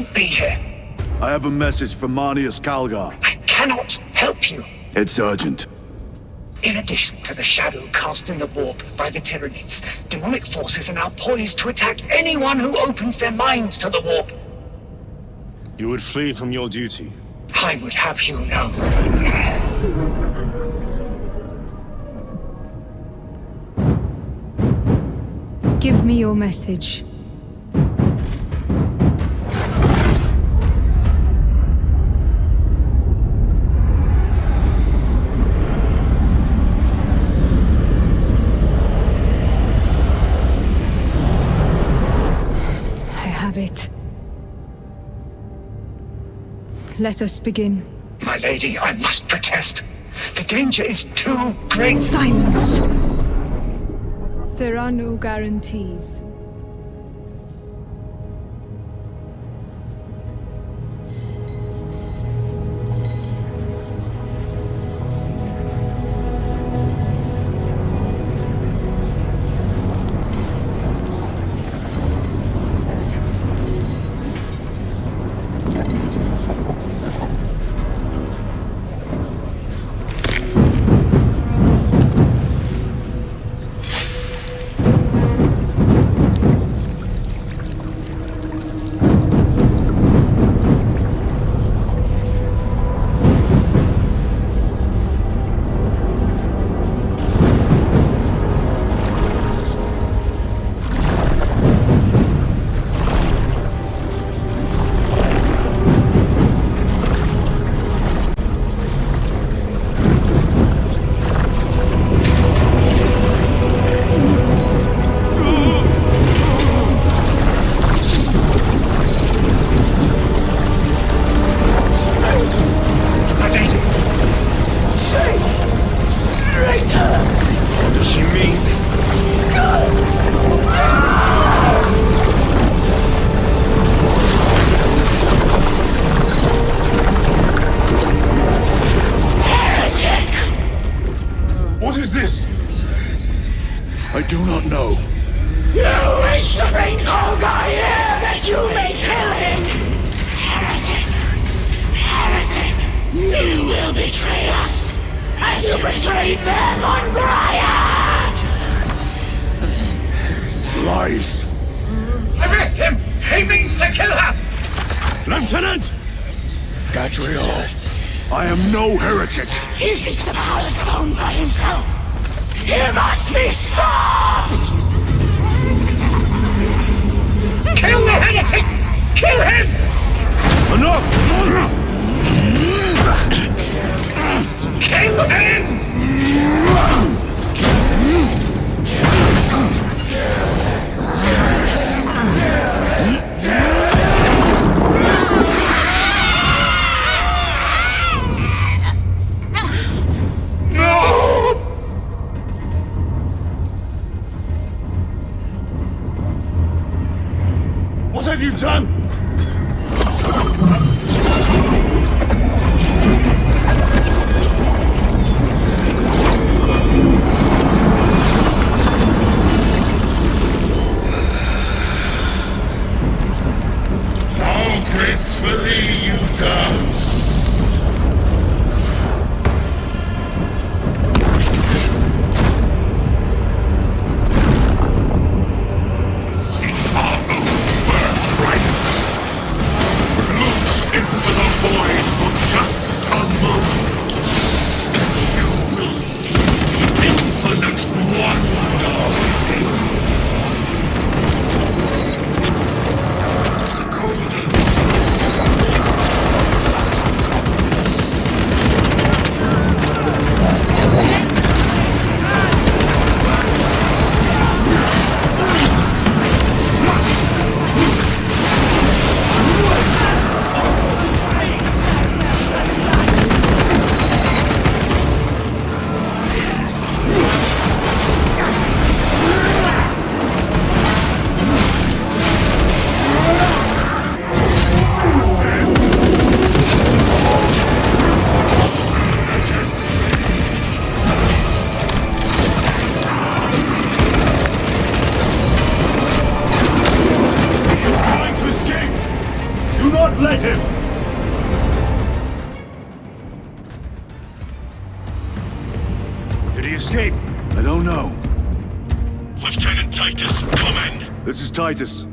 shouldn't be here. I have a message from Marnius Calgar. I cannot help you. It's urgent. In addition to the shadow cast in the warp by the Tyranids, demonic forces are now poised to attack anyone who opens their minds to the warp. You would flee from your duty. I would have you know. Give me your message. It. Let us begin. My lady, I must protest. The danger is too great. Silence! There are no guarantees. I do not know. You wish to bring Kolgar here that you may kill him! Heretic! Heretic! You will betray us as you betrayed them on Graia! Lies. Arrest him! He means to kill her! Lieutenant! Gadriel, I am no heretic. Is this the power stone by himself? He must be stopped! Kill the heretic! Kill him! Enough! Kill him! What have you done? How gracefully you dance! not let him! Did he escape? I don't know. Lieutenant Titus, come in. This is Titus.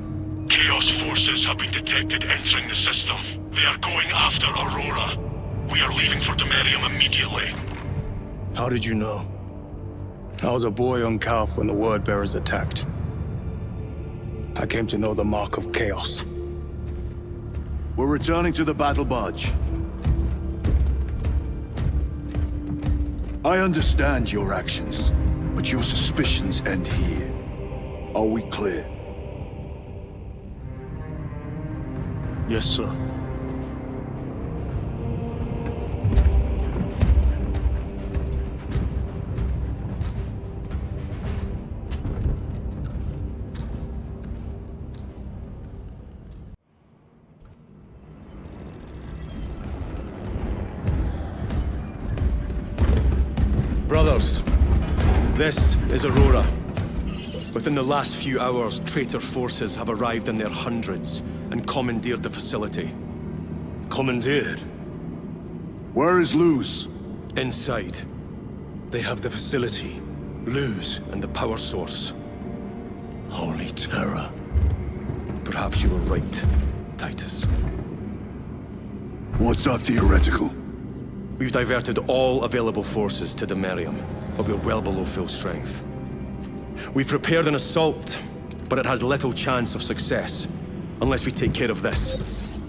Chaos forces have been detected entering the system. They are going after Aurora. We are leaving for Demerium immediately. How did you know? I was a boy on Calf when the Word Bearers attacked. I came to know the mark of chaos. We're returning to the battle barge. I understand your actions, but your suspicions end here. Are we clear? Yes, sir. Brothers, this is Aurora. Within the last few hours, traitor forces have arrived in their hundreds and commandeered the facility. Commandeered? Where is Luz? Inside. They have the facility, Luz, and the power source. Holy terror. Perhaps you were right, Titus. What's our theoretical? We've diverted all available forces to Demerium, but we're well below full strength. We've prepared an assault, but it has little chance of success, unless we take care of this.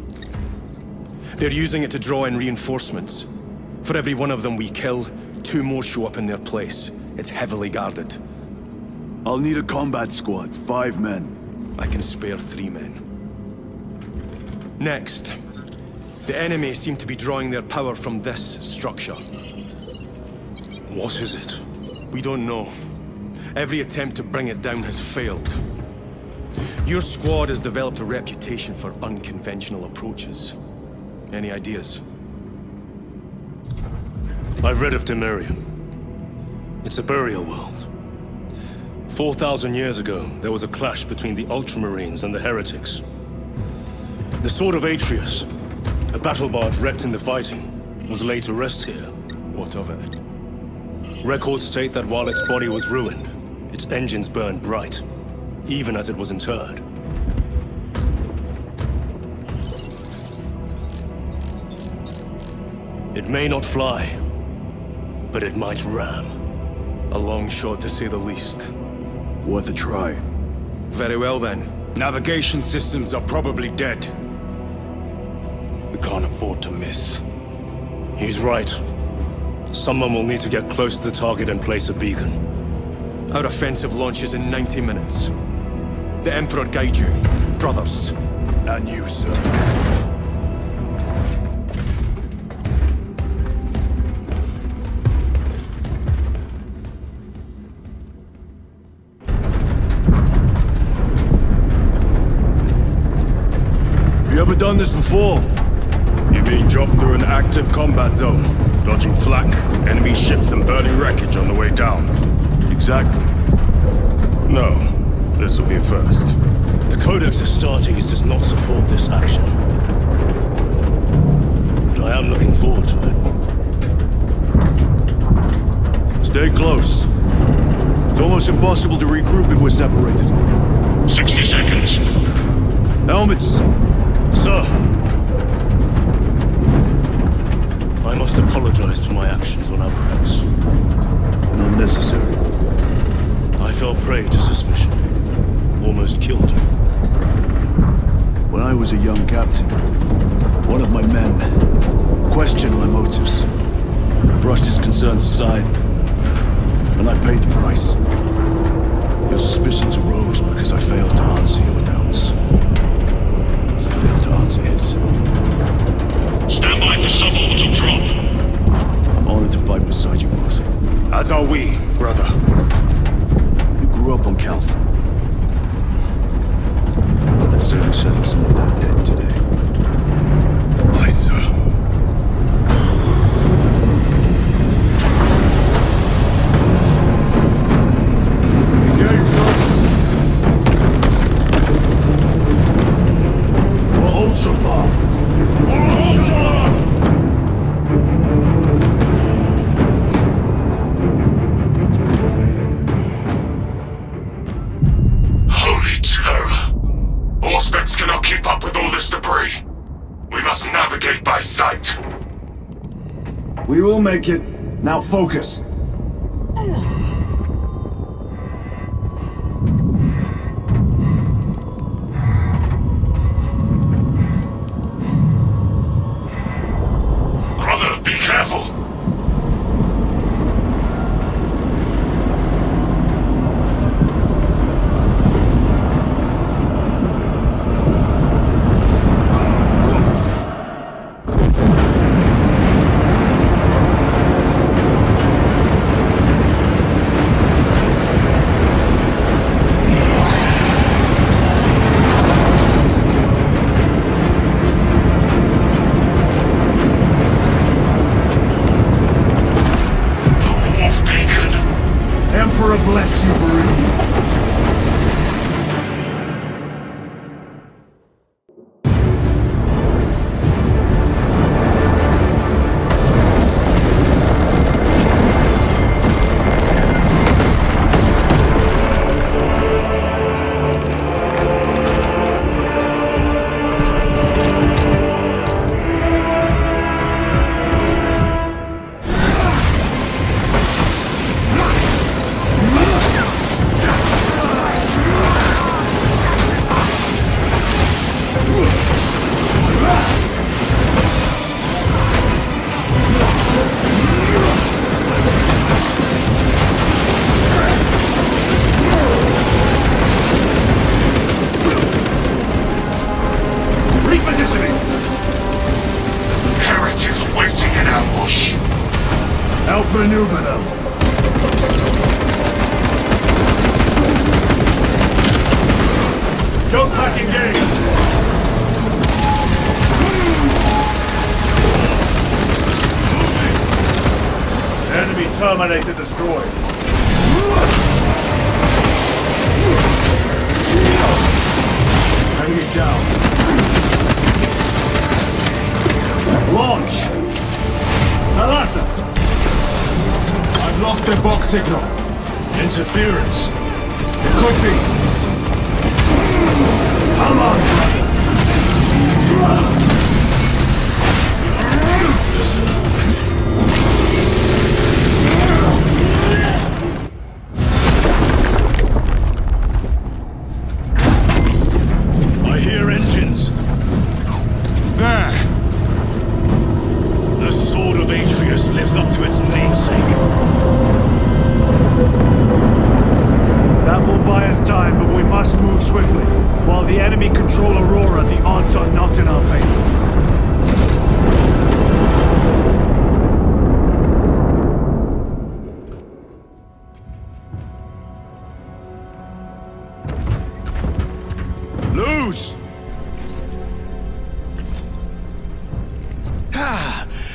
They're using it to draw in reinforcements. For every one of them we kill, 2 more show up in their place. It's heavily guarded. I'll need a combat squad, 5 men. I can spare 3 men. Next, the enemy seem to be drawing their power from this structure. What is it? We don't know. Every attempt to bring it down has failed. Your squad has developed a reputation for unconventional approaches. Any ideas? I've read of Demerium. It's a burial world. 4,000 years ago, there was a clash between the Ultramarines and the Heretics. The Sword of Atreus, a battle barge wrecked in the fighting, was laid to rest here. What of it? Records state that while its body was ruined, its engines burned bright, even as it was interred. It may not fly, but it might ram. A long shot to say the least. Worth a try. Very well then. Navigation systems are probably dead. We can't afford to miss. He's right. Someone will need to get close to the target and place a beacon. Our offensive launches in 90 minutes. The Emperor guide you, brothers. And you, sir. You ever done this before? You mean drop through an active combat zone, dodging flak, enemy ships and burning wreckage on the way down? Exactly. No, this will be a first. The Codex Astartes does not support this action. But I am looking forward to it. Stay close. It's almost impossible to regroup if we're separated. 60 seconds. Helmets! Sir! I must apologize for my actions on Abrax. Not necessary. I fell prey to suspicion. Almost killed you. When I was a young captain, one of my men questioned my motives, brushed his concerns aside, and I paid the price. Your suspicions arose because I failed to answer your doubts. As I failed to answer his. Stand by for suborbital drop. I'm honored to fight beside you both. As are we, brother. You grew up on Calf. Let's say we settle some of that debt today. Aye, sir. For Ultramar! retreat by sight. We will make it. Now focus. Brother, be careful! Emperor bless you, Marine. Heretics waiting in ambush. Outmaneuver them. Jump back engaged. Enemy terminator destroyed. Enemy down. Launch! Thalassa! I've lost their box signal. Interference. It could be. Come on, I hear engines. there! The Sword of Atreus lives up to its namesake. That will buy us time, but we must move swiftly. While the enemy control Aurora, the odds are not in our favor. Lose!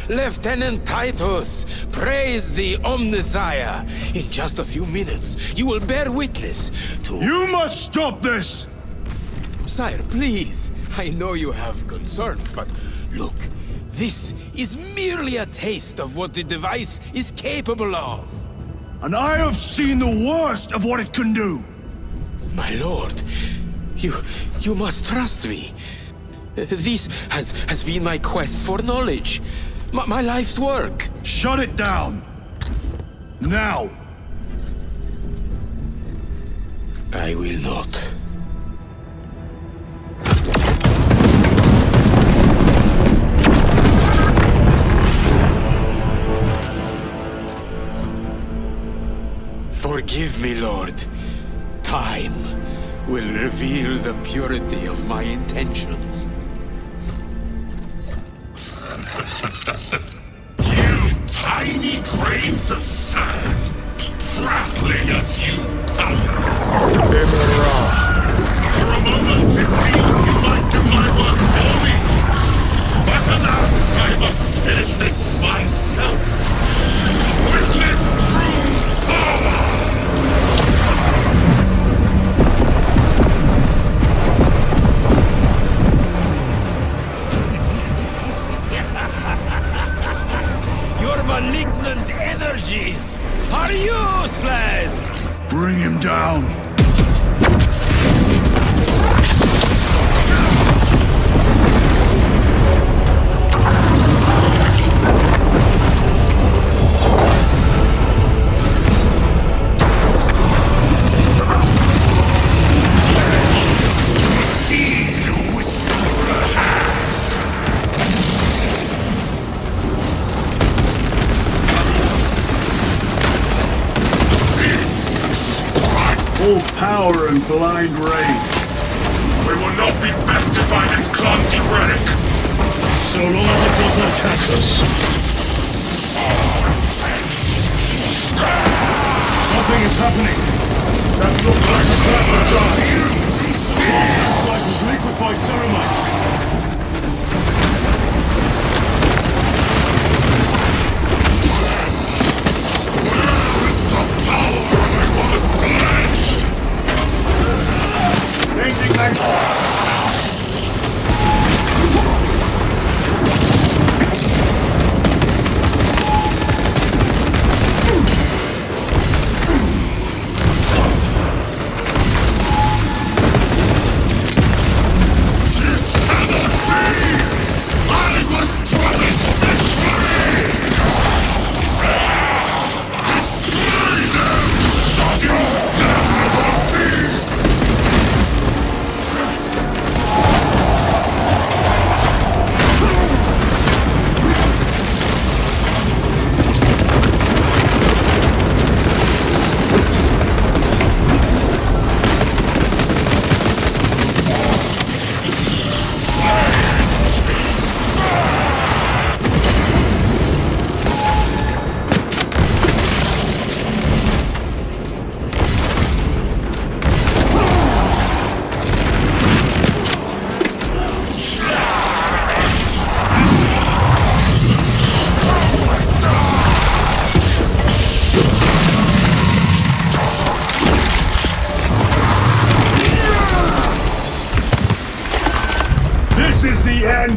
Lieutenant Titus, praise the Omnisire. In just a few minutes, you will bear witness to... You must stop this! Sire, please. I know you have concerns, but look, this is merely a taste of what the device is capable of. And I have seen the worst of what it can do! My lord, you must trust me. This has been my quest for knowledge. My life's work. Shut it down! Now! I will not. Forgive me, Lord. Time will reveal the purity of my intentions. You tiny grains of sand, prattling as you come. For a moment it seemed you might do my work for me. But alas, I must finish this myself. With this true power! Your malignant energies are useless! Bring him down! full power and blind rage. We will not be bested by this clumsy relic. So long as it does not catch us. Something is happening. That looks like a plasma charge. It's like liquefied ceramite. Changing language.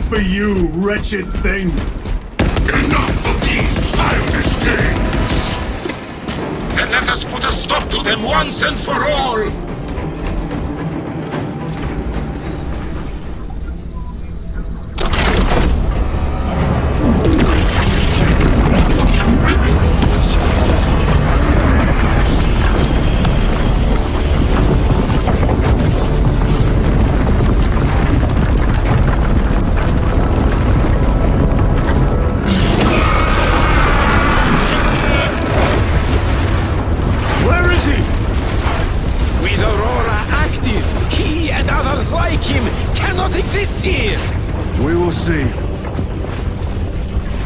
For you, wretched thing! Enough of these childish games! Then let us put a stop to them once and for all!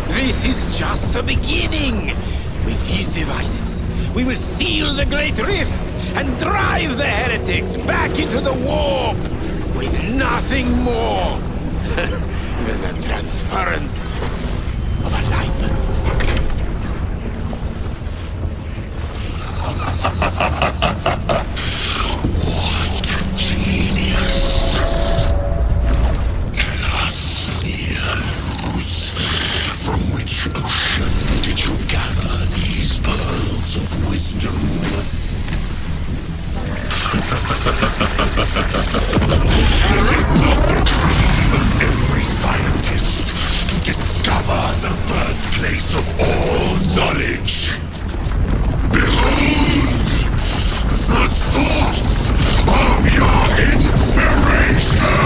This is just the beginning. With these devices, we will seal the Great Rift and drive the heretics back into the warp with nothing more than the transference of alignment. What genius! From which ocean did you gather these pearls of wisdom? Is it not the dream of every scientist to discover the birthplace of all knowledge? Behold, the source of your inspiration!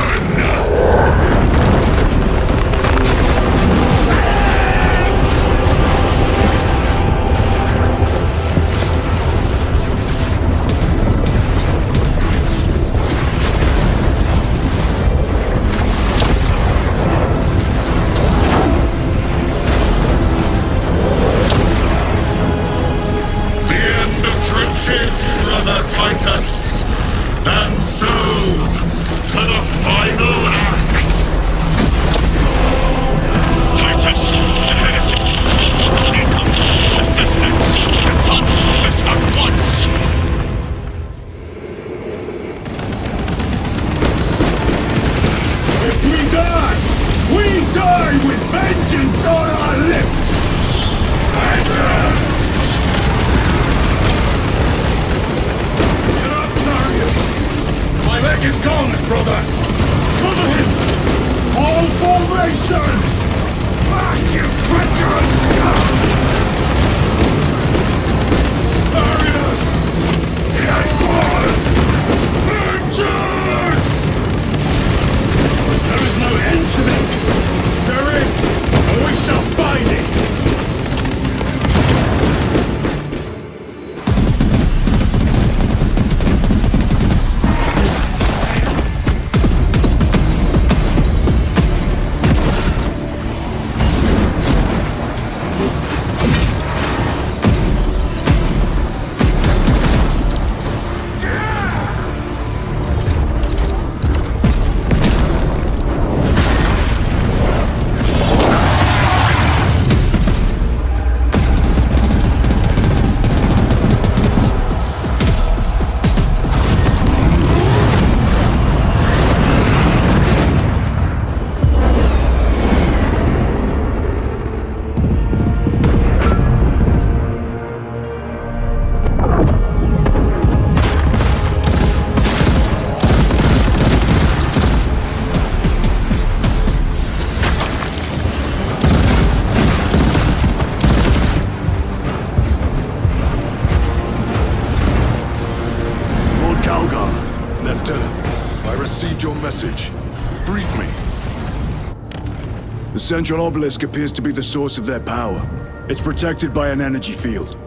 The central obelisk appears to be the source of their power. It's protected by an energy field.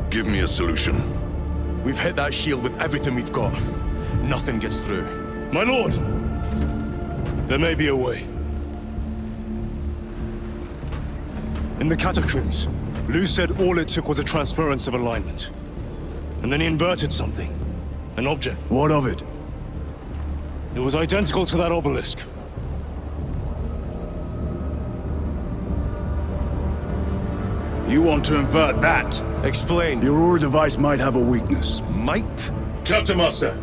Give me a solution. We've hit that shield with everything we've got. Nothing gets through. My lord! There may be a way. In the catacombs, Lu said all it took was a transference of alignment. And then he inverted something. An object. What of it? It was identical to that obelisk. You want to invert that? Explain. The Aurora device might have a weakness. Might? Captain Master,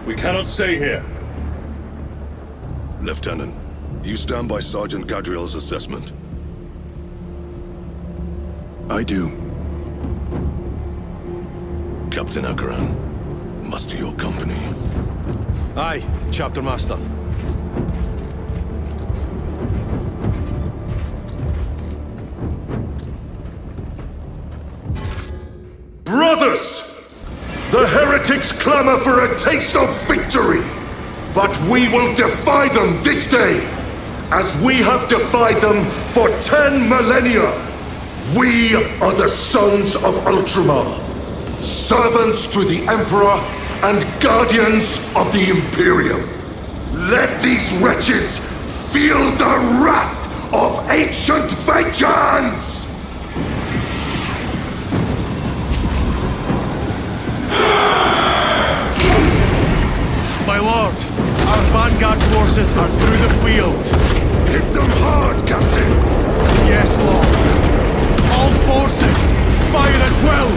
we cannot stay here. Lieutenant, you stand by Sergeant Gadriel's assessment. I do. Captain Akaran, muster your company. Aye, Chapter Master. Brothers! The heretics clamor for a taste of victory! But we will defy them this day, as we have defied them for 10 millennia! We are the sons of Ultramar, servants to the Emperor and guardians of the Imperium. Let these wretches feel the wrath of ancient vengeance! My lord, our vanguard forces are through the field. Hit them hard, Captain! Yes, lord. All forces, fire at will!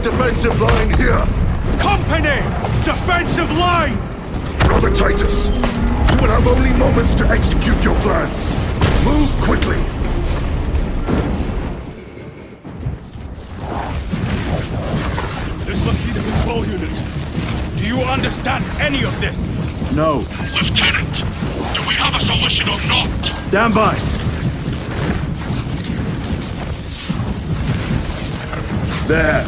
Defensive line here! Company! Defensive line! Brother Titus, you will have only moments to execute your plans. Move quickly! This must be the control unit. Do you understand any of this? No. Lieutenant, do we have a solution or not? Stand by! There.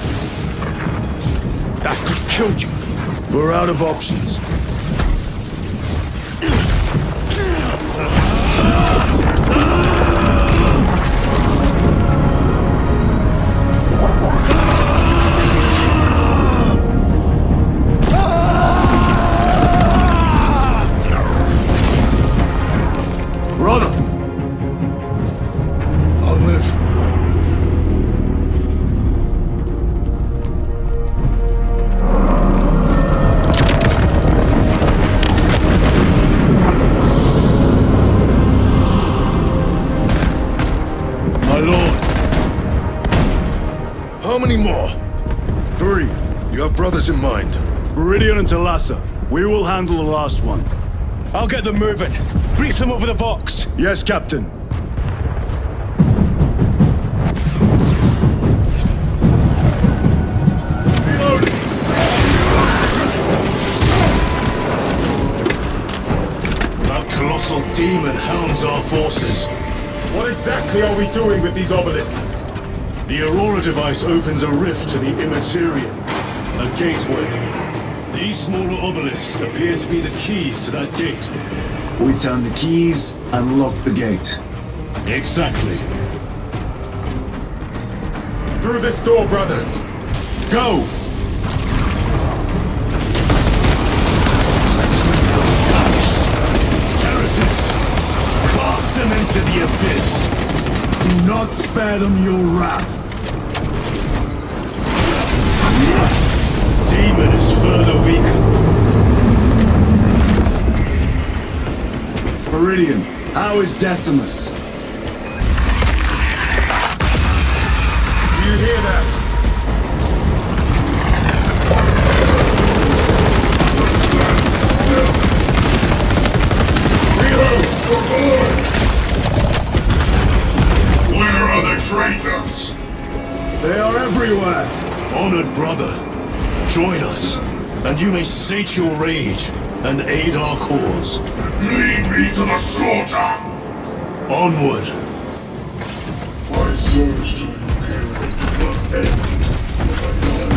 That could kill you. We're out of options. Brother! I'll live. How many more? 3. You have brothers in mind? Viridian and Talassa. We will handle the last one. I'll get them moving. Brief them over the Vox. Yes, Captain. Reloading. That colossal demon hounds our forces. What exactly are we doing with these obelisks? The Aurora device opens a rift to the Immaterium, a gateway. These smaller obelisks appear to be the keys to that gate. We turn the keys and lock the gate. Exactly. Through this door, brothers! Go! Heretics! Cast them into the abyss! Do not spare them your wrath. Demon is further weakened. Viridian, how is Decimus? Do you hear that? Reload! Go forward! Where are the traitors? They are everywhere. Honored brother, join us, and you may sate your rage and aid our cause. Lead me to the slaughter! Onward. My service to you, Caleb, do not end when I die.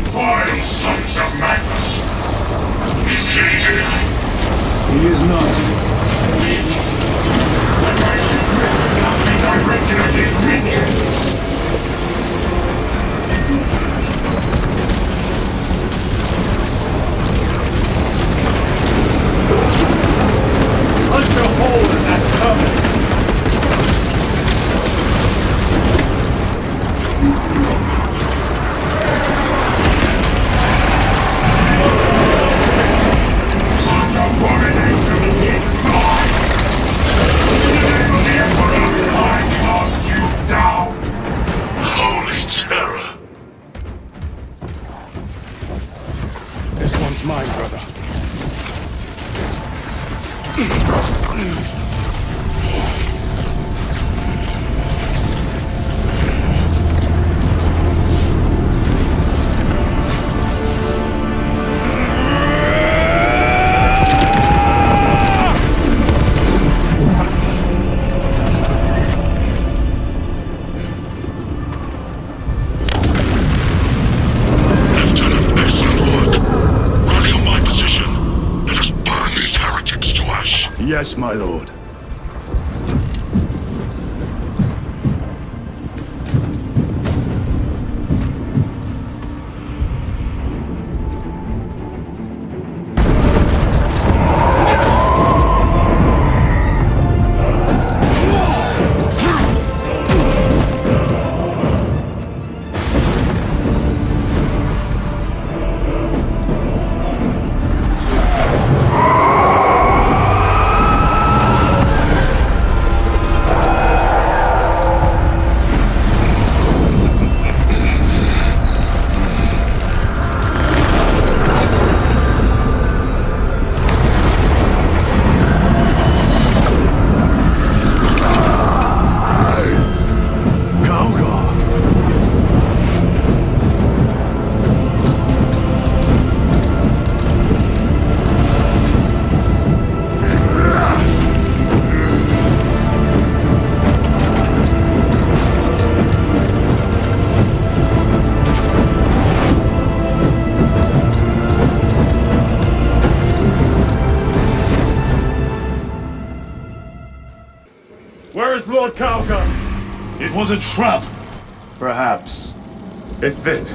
Vile sons of Magnus! Is he here? He is not. Wait! Then my hatred must be directed at his minions! Punch a hole in that cover! Abomination is mine! In the name of the Emperor, I cast you down! Holy terror! This one's mine, brother. Yes, my lord. Where is Lord Calgar? It was a trap. Perhaps. It's this.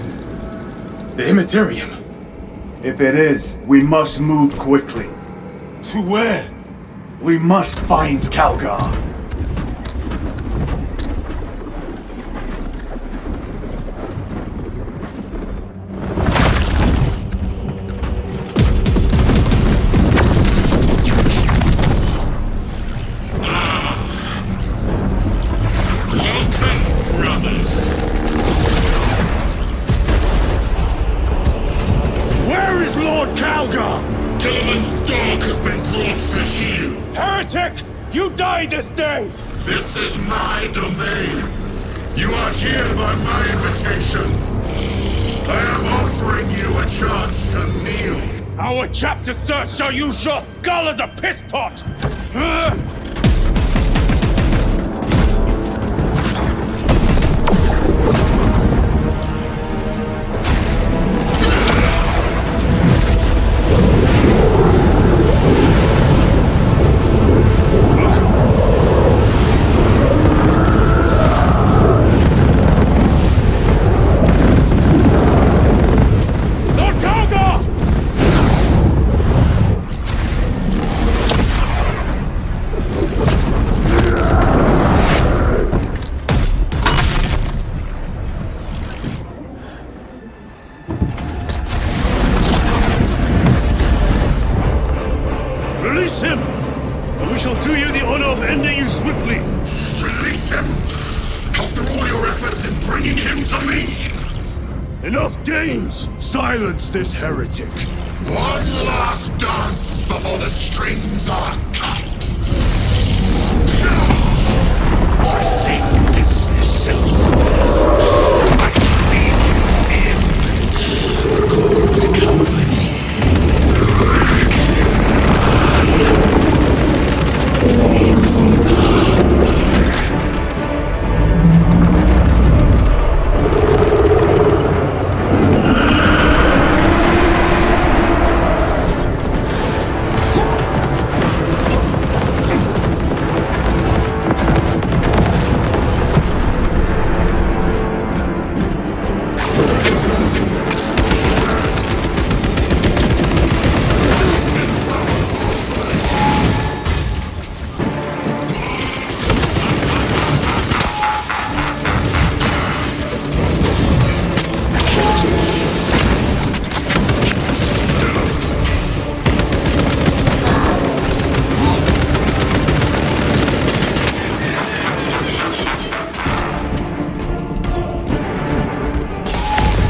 The Immaterium. If it is, we must move quickly. To where? We must find Calgar. This day! This is my domain. You are here by my invitation. I am offering you a chance to kneel. Our chapter, sir, shall use your skull as a piss pot! Release him, and we shall do you the honor of ending you swiftly. Release him, Lead him to me! Enough games! Silence this heretic! One last dance before the strings are cut! Resist this I shall leave you in good company.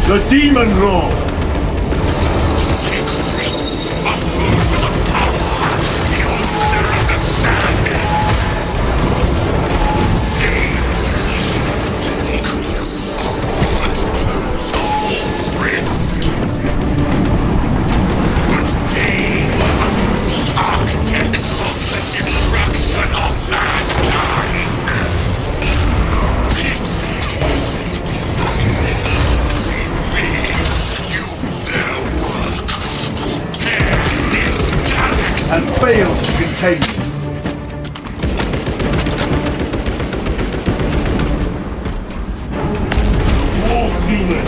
The Demon Roar! And failed to contain me. War Demon!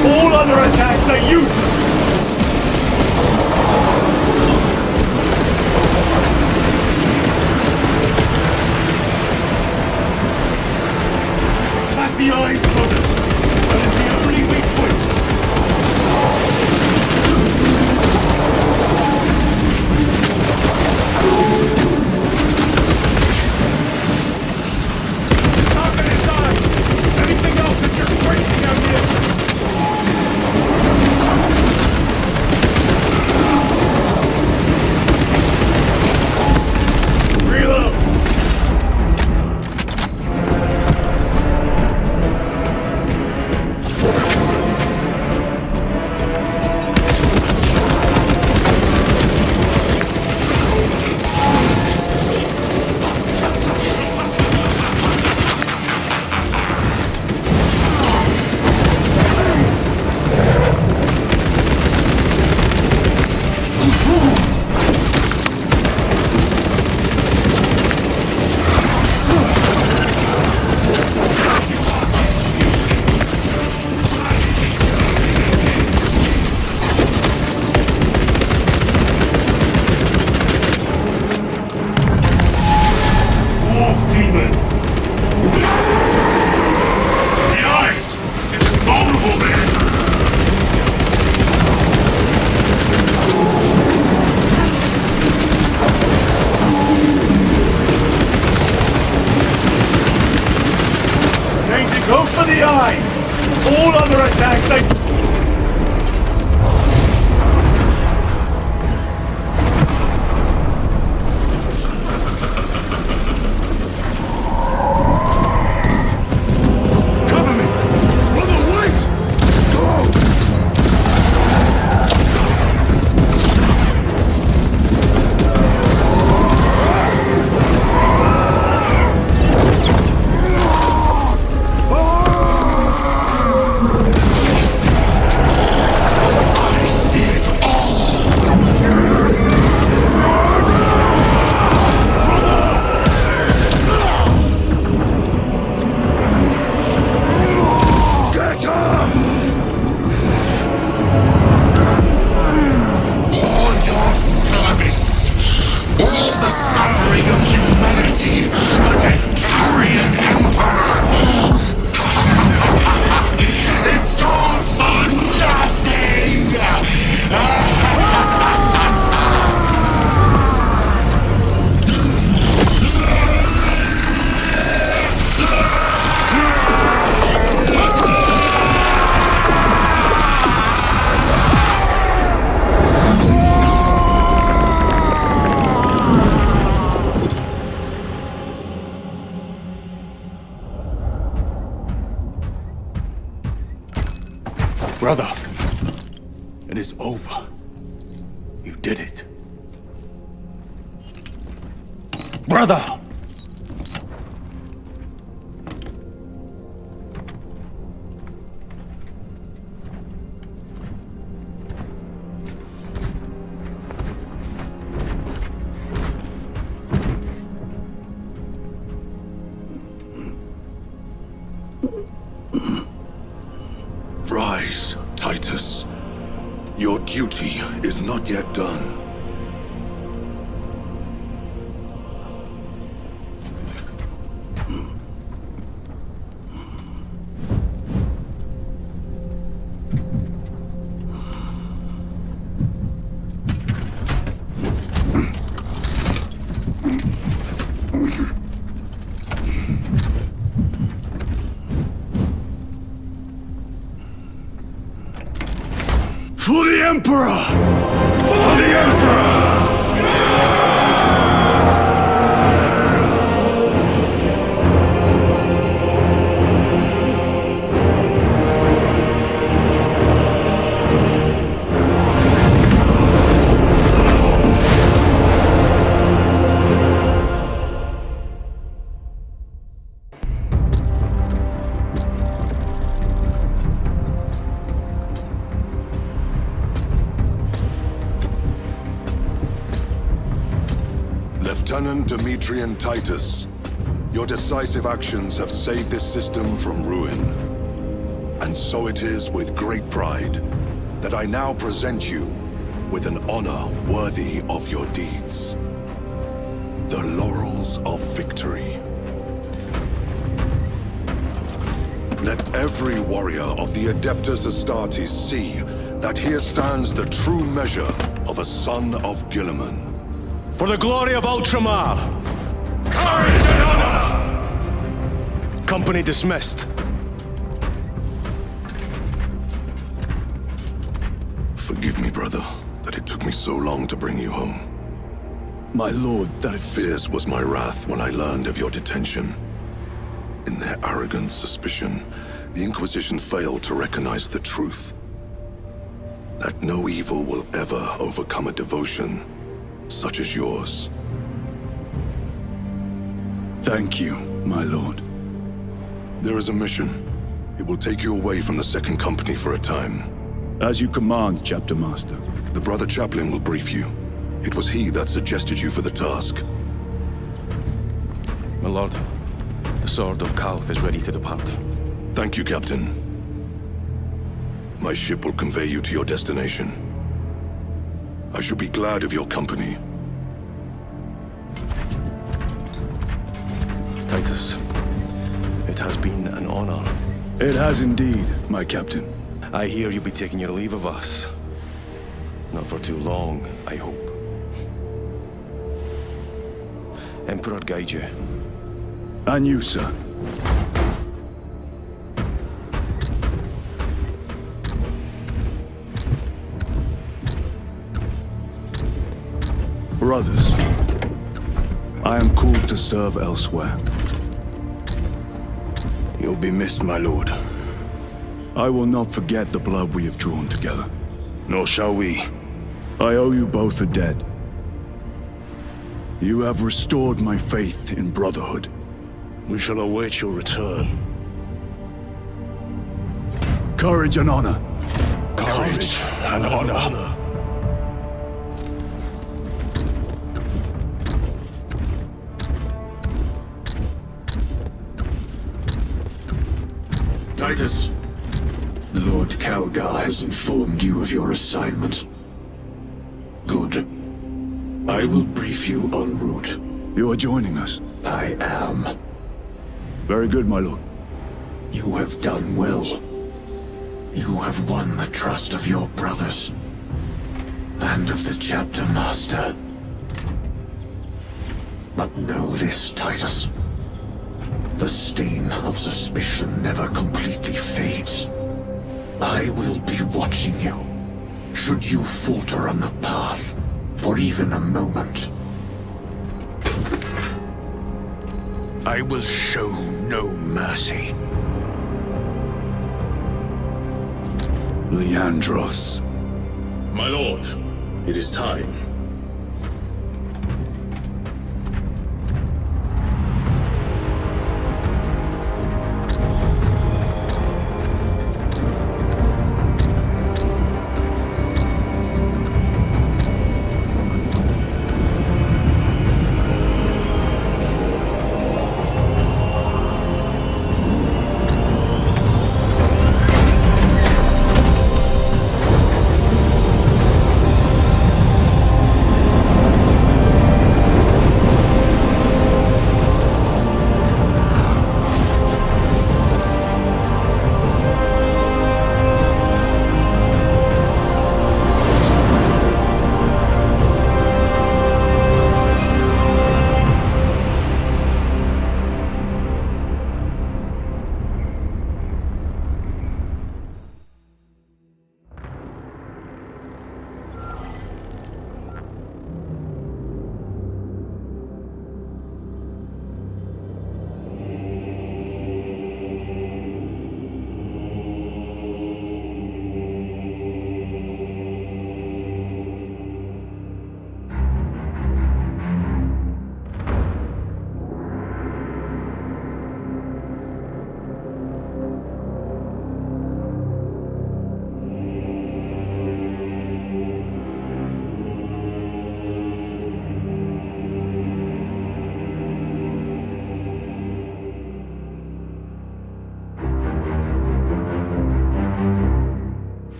All other attacks are useless! Attack the eyes, brothers! That is the only weak point! Target his eyes! Anything else is just wasting ammunition! Go for the eyes! All other attacks, Brother, it is over. You did it. Brother! Rise, Titus. Your duty is not yet done. For the Emperor! For the Emperor! Lieutenant Demetrian Titus, your decisive actions have saved this system from ruin. And so it is with great pride that I now present you with an honor worthy of your deeds. The Laurels of Victory. Let every warrior of the Adeptus Astartes see that here stands the true measure of a son of Guilliman. For the glory of Ultramar! Courage and honor! Company dismissed. Forgive me, brother, that it took me so long to bring you home. My lord, that's... Fierce was my wrath when I learned of your detention. In their arrogant suspicion, the Inquisition failed to recognize the truth. That no evil will ever overcome a devotion such as yours. Thank you, my lord. There is a mission. It will take you away from the Second Company for a time. As you command, Chapter Master. The Brother Chaplain will brief you. It was he that suggested you for the task. My lord, the Sword of Kalth is ready to depart. Thank you, Captain. My ship will convey you to your destination. I shall be glad of your company. Titus, it has been an honor. It has indeed, my captain. I hear you'll be taking your leave of us. Not for too long, I hope. Emperor guide you. And you, sir. Brothers, I am called to serve elsewhere. You'll be missed, my lord. I will not forget the blood we have drawn together. Nor shall we. I owe you both a debt. You have restored my faith in brotherhood. We shall await your return. Courage and honor. Courage and honor. Titus, Lord Calgar has informed you of your assignment. Good. I will brief you en route. You are joining us? I am. Very good, my lord. You have done well. You have won the trust of your brothers. And of the chapter master. But know this, Titus. The stain of suspicion never completely fades. I will be watching you. Should you falter on the path, for even a moment. I will show no mercy. Leandros. My lord, it is time.